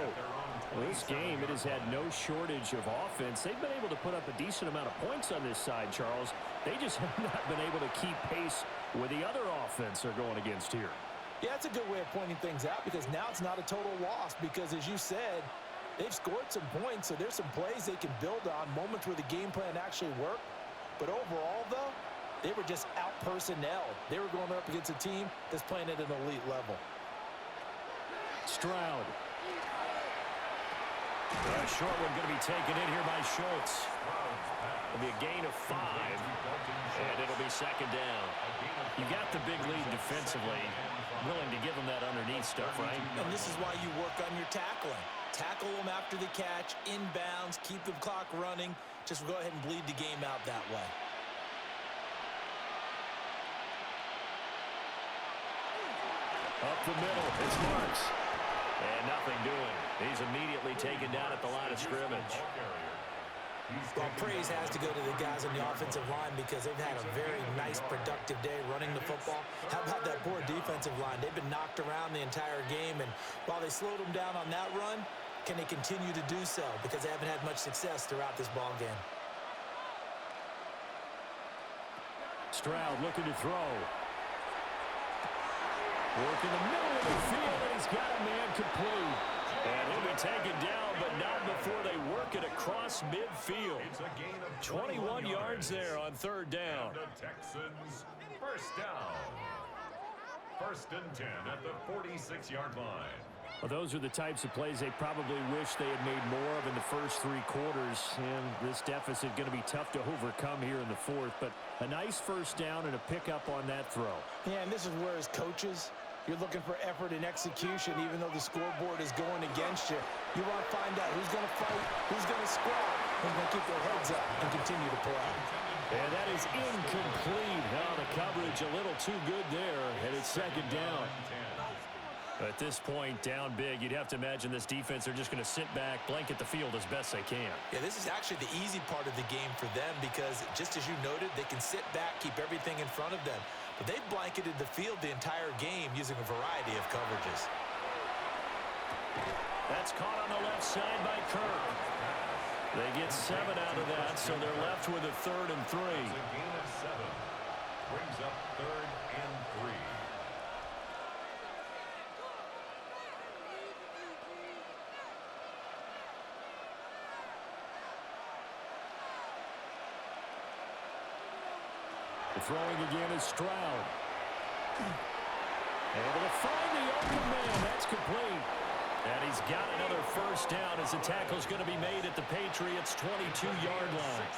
Well, this game, it has had no shortage of offense. They've been able to put up a decent amount of points on this side, Charles. They just have not been able to keep pace with the other offense they're going against here. Yeah, that's a good way of pointing things out because now it's not a total loss because, as you said, they've scored some points, so there's some plays they can build on, moments where the game plan actually worked. But overall, though, they were just out personnel. They were going up against a team that's playing at an elite level. Stroud. A short one going to be taken in here by Schultz. It'll be a gain of 5, and it'll be 2nd down. You got the big lead defensively. Willing to give them that underneath stuff, right? And this is why you work on your tackling. Tackle them after the catch, inbounds, keep the clock running. Just go ahead and bleed the game out that way. Up the middle, it's Marks. And nothing doing. He's immediately taken down at the line of scrimmage. Well, praise has to go to the guys on the offensive line because they've had a very nice, productive day running the football. How about that poor defensive line? They've been knocked around the entire game, and while they slowed them down on that run, can they continue to do so? Because they haven't had much success throughout this ball game. Stroud looking to throw. Work in the middle of the field, and he's got a man complete. And he'll be taken down, but not before they work it across midfield. 21 yards there on 3rd down. And the Texans, first down. 1st and 10 at the 46-yard line. Well, those are the types of plays they probably wish they had made more of in the first 3 quarters. And this deficit going to be tough to overcome here in the 4th. But a nice first down and a pickup on that throw. Yeah, and this is where, as coaches, you're looking for effort and execution, even though the scoreboard is going against you. You want to find out who's going to fight, who's going to squat, who's going to keep their heads up and continue to play. And that is incomplete. Now the coverage a little too good there, and it's 2nd down. At this point, down big, you'd have to imagine this defense are just going to sit back, blanket the field as best they can. Yeah, this is actually the easy part of the game for them because, just as you noted, they can sit back, keep everything in front of them. But they've blanketed the field the entire game using a variety of coverages. That's caught on the left side by Kirk. They get 7 out of that, so they're left with a 3rd and 3. It's a gain of 7. Brings up 3rd and 3. Throwing again is Stroud. Able to find the open man. That's complete. And he's got another first down as the tackle's going to be made at the Patriots' 22-yard line.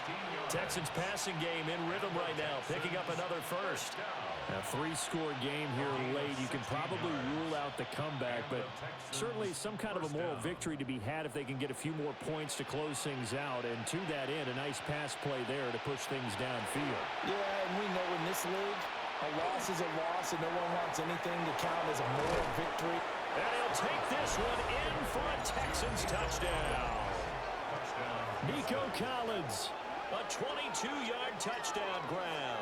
Texans passing game in rhythm right now, picking up another first. A three-score game here late. You can probably rule out the comeback, but certainly some kind of a moral victory to be had if they can get a few more points to close things out. And to that end, a nice pass play there to push things downfield. Yeah, and we know in this league, a loss is a loss, and no one wants anything to count as a moral victory. And he'll take this one in for a Texans touchdown. Nico Collins, a 22-yard touchdown grab.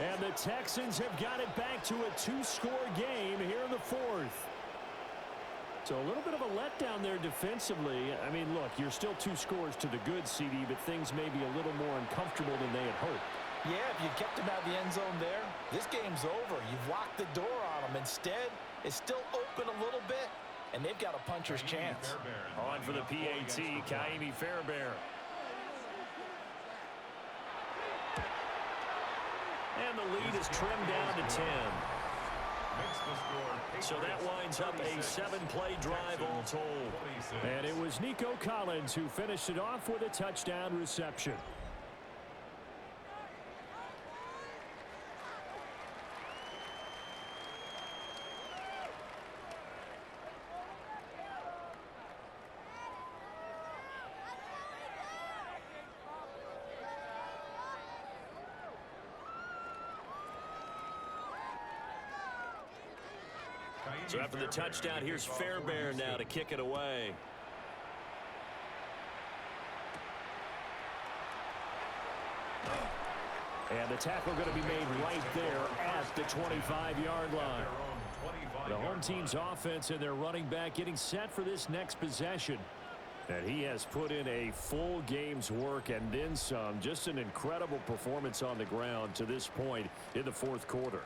And the Texans have got it back to a two-score game here in the fourth. So a little bit of a letdown there defensively. I mean, look, you're still 2 scores to the good, CD, but things may be a little more uncomfortable than they had hoped. Yeah, if you kept them out of the end zone there, this game's over. You've locked the door on them. Instead, it's still open a little bit, and they've got a puncher's chance. On for the PAT, Kaimi Fairbairn. And the lead is trimmed down to 10. So that winds up a 7-play drive all told. And it was Nico Collins who finished it off with a touchdown reception. So after the touchdown, here's Fairbairn now to kick it away. And the tackle going to be made right there at the 25-yard line. The home team's offense and their running back getting set for this next possession. And he has put in a full game's work and then some. Just an incredible performance on the ground to this point in the fourth quarter.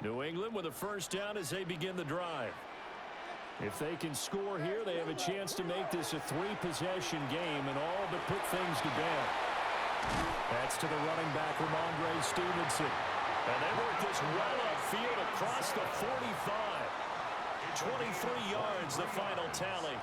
New England with a first down as they begin the drive. If they can score here, they have a chance to make this a 3-possession game and all but put things to bed. That's to the running back, Ramondre Stevenson. And they work this well upfield across the 45. 23 yards, the final tally.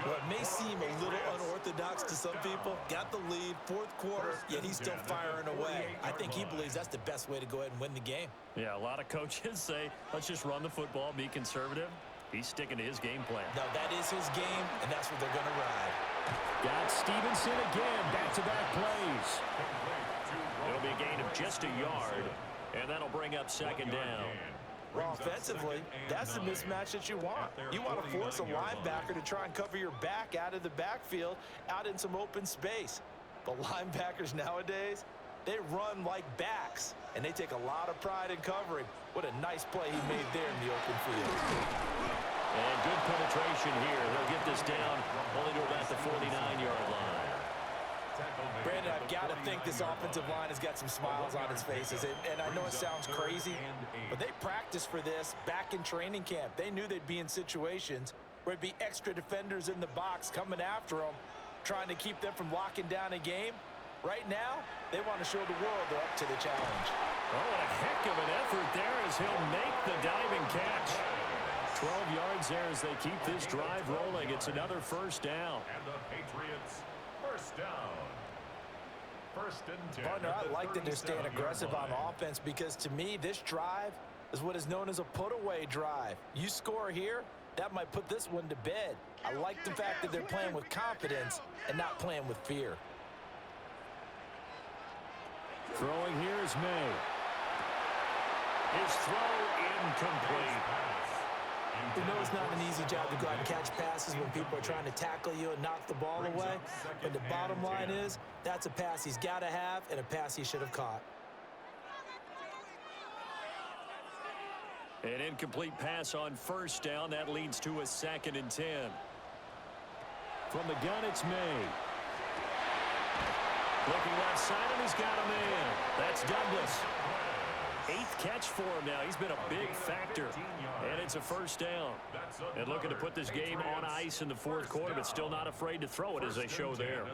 Well, it may seem a little unorthodox to some people. Got the lead, fourth quarter, yet he's still firing away. I think he believes that's the best way to go ahead and win the game. Yeah, a lot of coaches say, let's just run the football, be conservative. He's sticking to his game plan. No, that is his game, and that's what they're going to ride. Got Stevenson again, back-to-back plays. It'll be a gain of just a yard, and that'll bring up second down. Well, offensively, that's the mismatch that you want. You want to force a linebacker to try and cover your back out of the backfield, out in some open space. But linebackers nowadays, they run like backs, and they take a lot of pride in covering. What a nice play he made there in the open field. And good penetration here. They'll get this down only to about the 49-yard line. Brandon, I've got to think this offensive line has got some smiles on its faces. And I know it sounds crazy, but they practiced for this back in training camp. They knew they'd be in situations where it'd be extra defenders in the box coming after them, trying to keep them from locking down a game. Right now, they want to show the world they're up to the challenge. Oh, what a heck of an effort there as he'll make the diving catch. 12 yards there as they keep this drive rolling. It's another first down. And the Patriots first down. First and 10. Partner, I like that they're staying aggressive on offense because to me, this drive is what is known as a put-away drive. You score here, that might put this one to bed. I like the fact that they're playing with confidence and not playing with fear. Throwing here is May. His throw incomplete. You know it's not an easy job to go out and catch passes when people are trying to tackle you and knock the ball away. But the bottom line is, that's a pass he's got to have and a pass he should have caught. An incomplete pass on first down. That leads to a 2nd and 10. From the gun, it's May. Looking left side, and he's got a man. That's Douglas. 8th catch for him now. He's been a big factor. And it's a first down. And looking to put this game on ice in the fourth quarter, but still not afraid to throw it as they show there.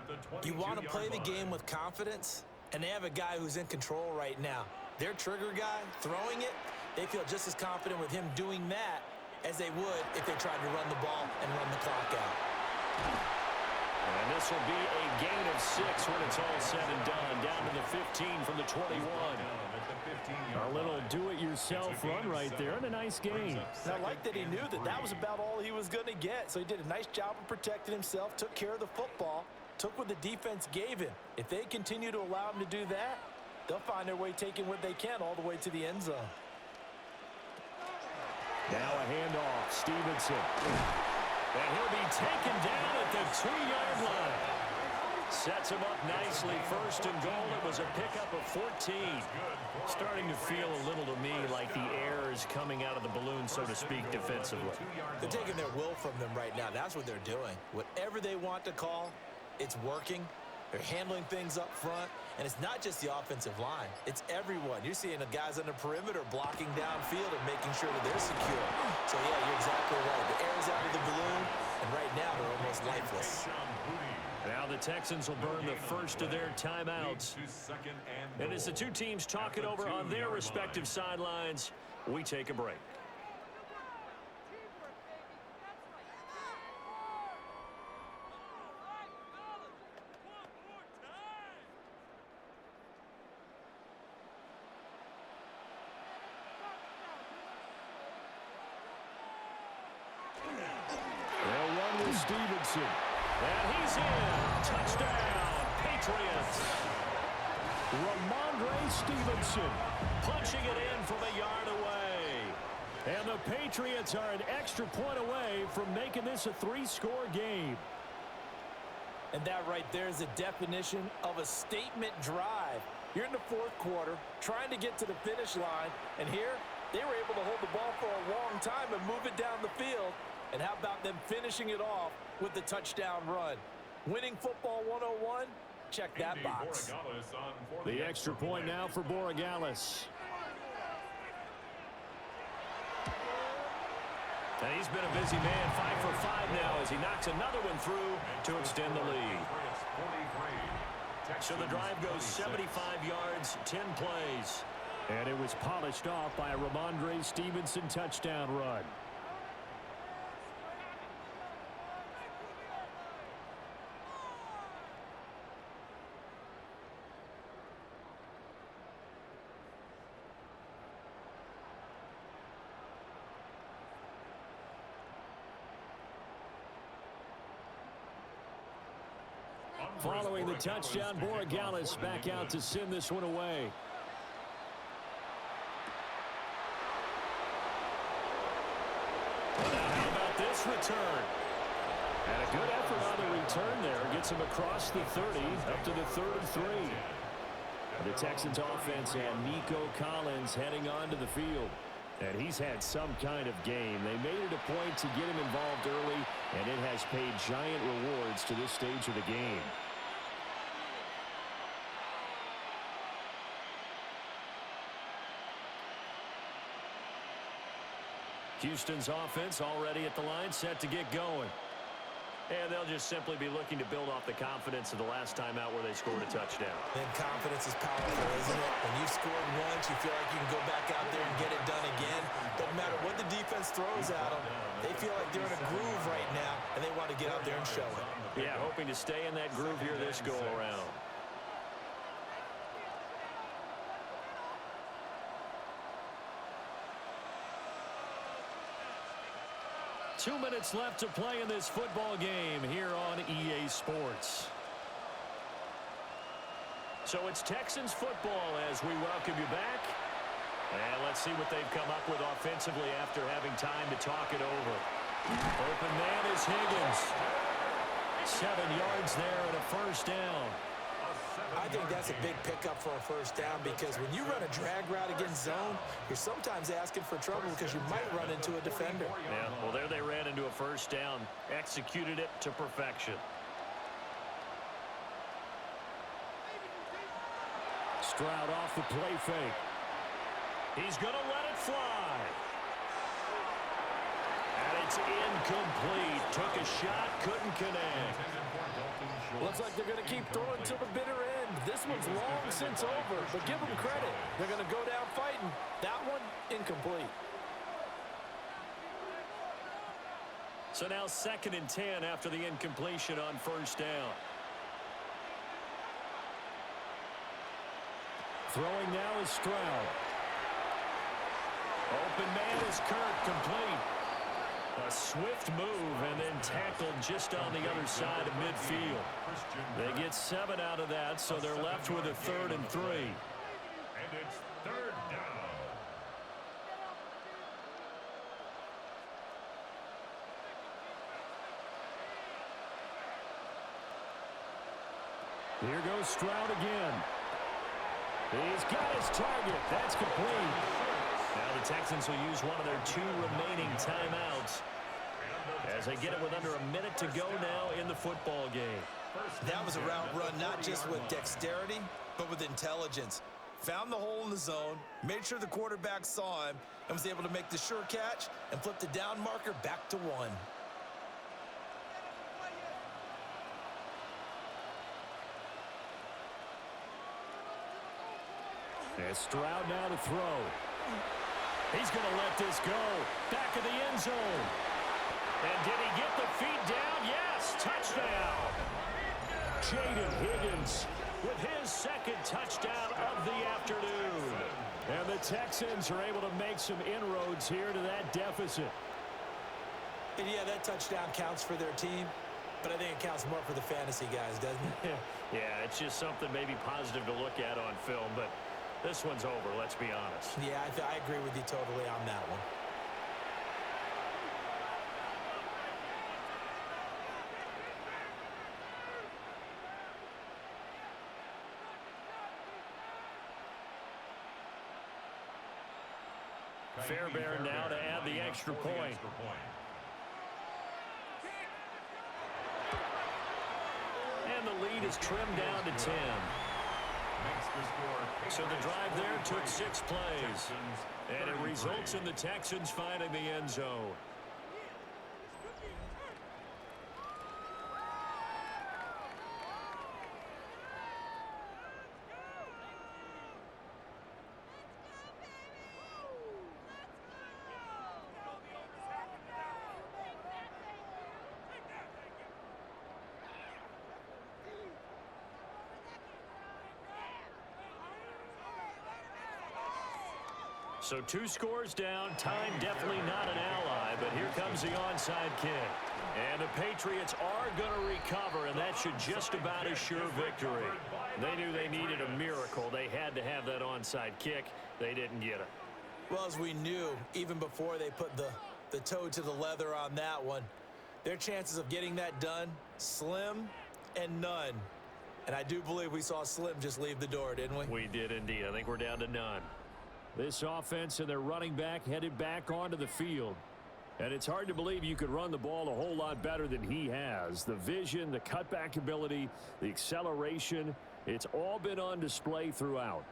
You want to play the game with confidence, and they have a guy who's in control right now. Their trigger guy throwing it, they feel just as confident with him doing that as they would if they tried to run the ball and run the clock out. And this will be a gain of 6 when it's all said and done. Down to the 15 from the 21. A little do-it-yourself run right there, and a nice gain. And I like that he knew that that was about all he was going to get. So he did a nice job of protecting himself, took care of the football, took what the defense gave him. If they continue to allow him to do that, they'll find their way taking what they can all the way to the end zone. Now a handoff, Stevenson. And he'll be taken down at the 2-yard line. Sets him up nicely. First and goal. It was a pickup of 14. Starting to feel a little to me like the air is coming out of the balloon, so to speak, defensively. They're taking their will from them right now. That's what they're doing. Whatever they want to call, it's working. They're handling things up front. And it's not just the offensive line. It's everyone. You're seeing the guys on the perimeter blocking downfield and making sure that they're secure. So, yeah, you're exactly right. The air is out of the balloon, and right now they're almost lifeless. Now the Texans will burn the first of their timeouts. And as the two teams talk it over on their respective sidelines, we take a break. They'll run with Stevenson. And he's in. Touchdown, Patriots. Ramondre Stevenson. Punching it in from a yard away. And the Patriots are an extra point away from making this a 3-score game. And that right there is the definition of a statement drive. You're in the fourth quarter, trying to get to the finish line, and here they were able to hold the ball for a long time and move it down the field. And how about them finishing it off with the touchdown run? Winning football 101? Check that box. The extra point now for Borregales. And he's been a busy man, 5 for 5 now as he knocks another one through to extend the lead. So the drive goes 75 yards, 10 plays. And it was polished off by a Ramondre Stevenson touchdown run. Following the touchdown, Borregales back out to send this one away. Now how about this return? And a good effort on the return there. Gets him across the 30, up to the 33. The Texans offense and Nico Collins heading onto the field. And he's had some kind of game. They made it a point to get him involved early, and it has paid giant rewards to this stage of the game. Houston's offense already at the line, set to get going. And they'll just simply be looking to build off the confidence of the last time out where they scored a touchdown. And confidence is powerful, isn't it? When you've scored once, you feel like you can go back out there and get it done again. Doesn't matter what the defense throws at them. They feel like they're in a groove right now, and they want to get out there and show it. Yeah, hoping to stay in that groove here this go-around. Two minutes left to play in this football game here on EA Sports. So it's Texans football as we welcome you back. And let's see what they've come up with offensively after having time to talk it over. Open man is Higgins. 7 yards there and a first down. I think that's a big pickup for a first down because when you run a drag route against zone, you're sometimes asking for trouble because you might run into a defender. Yeah, well, there they ran into a first down. Executed it to perfection. Stroud off the play fake. He's going to let it fly. And it's incomplete. Took a shot, couldn't connect. Looks like they're going to keep throwing till the bitter end. This one's long since over, but give them credit. They're going to go down fighting. That one, incomplete. So now 2nd and 10 after the incompletion on 1st down. Throwing now is Stroud. Open man is Kirk, complete. A swift move and then tackled just on the other side of midfield. They get 7 out of that, so they're left with a 3rd and 3. And it's 3rd down. Here goes Stroud again. He's got his target. That's complete. Now the Texans will use one of their 2 remaining timeouts as they get it with under a minute to go now in the football game. That was a route run not just with dexterity, but with intelligence. Found the hole in the zone, made sure the quarterback saw him, and was able to make the sure catch and flip the down marker back to 1. And Stroud now to throw. He's going to let this go. Back of the end zone. And did he get the feet down? Yes, touchdown. Jaden Higgins with his 2nd touchdown of the afternoon. And the Texans are able to make some inroads here to that deficit. And yeah, that touchdown counts for their team, but I think it counts more for the fantasy guys, doesn't it? Yeah, it's just something maybe positive to look at on film, but this one's over, let's be honest. Yeah, I agree with you totally on that one. Fairbairn now to add the extra point. And the lead is trimmed down to 10. So the drive there took 6 plays. And it results in the Texans finding the end zone. So 2 scores down. Time definitely not an ally, but here comes the onside kick. And the Patriots are going to recover, and that should just about assure victory. They knew they needed a miracle. They had to have that onside kick. They didn't get it. Well, as we knew, even before they put the toe to the leather on that one, their chances of getting that done, slim and none. And I do believe we saw Slim just leave the door, didn't we? We did indeed. I think we're down to none. This offense and their running back headed back onto the field. And it's hard to believe you could run the ball a whole lot better than he has. The vision, the cutback ability, the acceleration, it's all been on display throughout.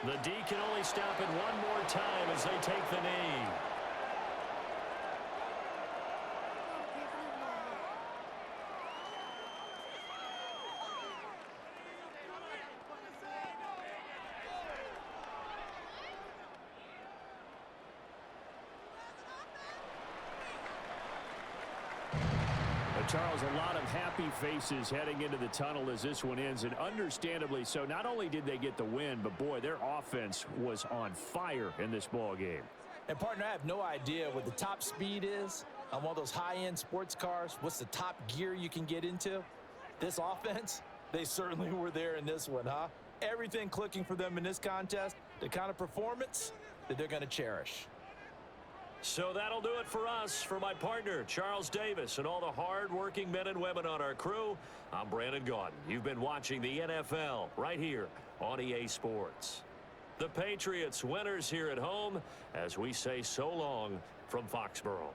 The D can only stop it one more time as they take the knee. Charles, a lot of happy faces heading into the tunnel as this one ends, and understandably so. Not only did they get the win, but boy, their offense was on fire in this ball game. And partner, I have no idea what the top speed is on one of those high-end sports cars. What's the top gear you can get into? This offense, they certainly were there in this one, huh? Everything clicking for them in this contest, the kind of performance that they're going to cherish. So that'll do it for us. For my partner, Charles Davis, and all the hard-working men and women on our crew, I'm Brandon Gaudin. You've been watching the NFL right here on EA Sports. The Patriots winners here at home as we say so long from Foxborough.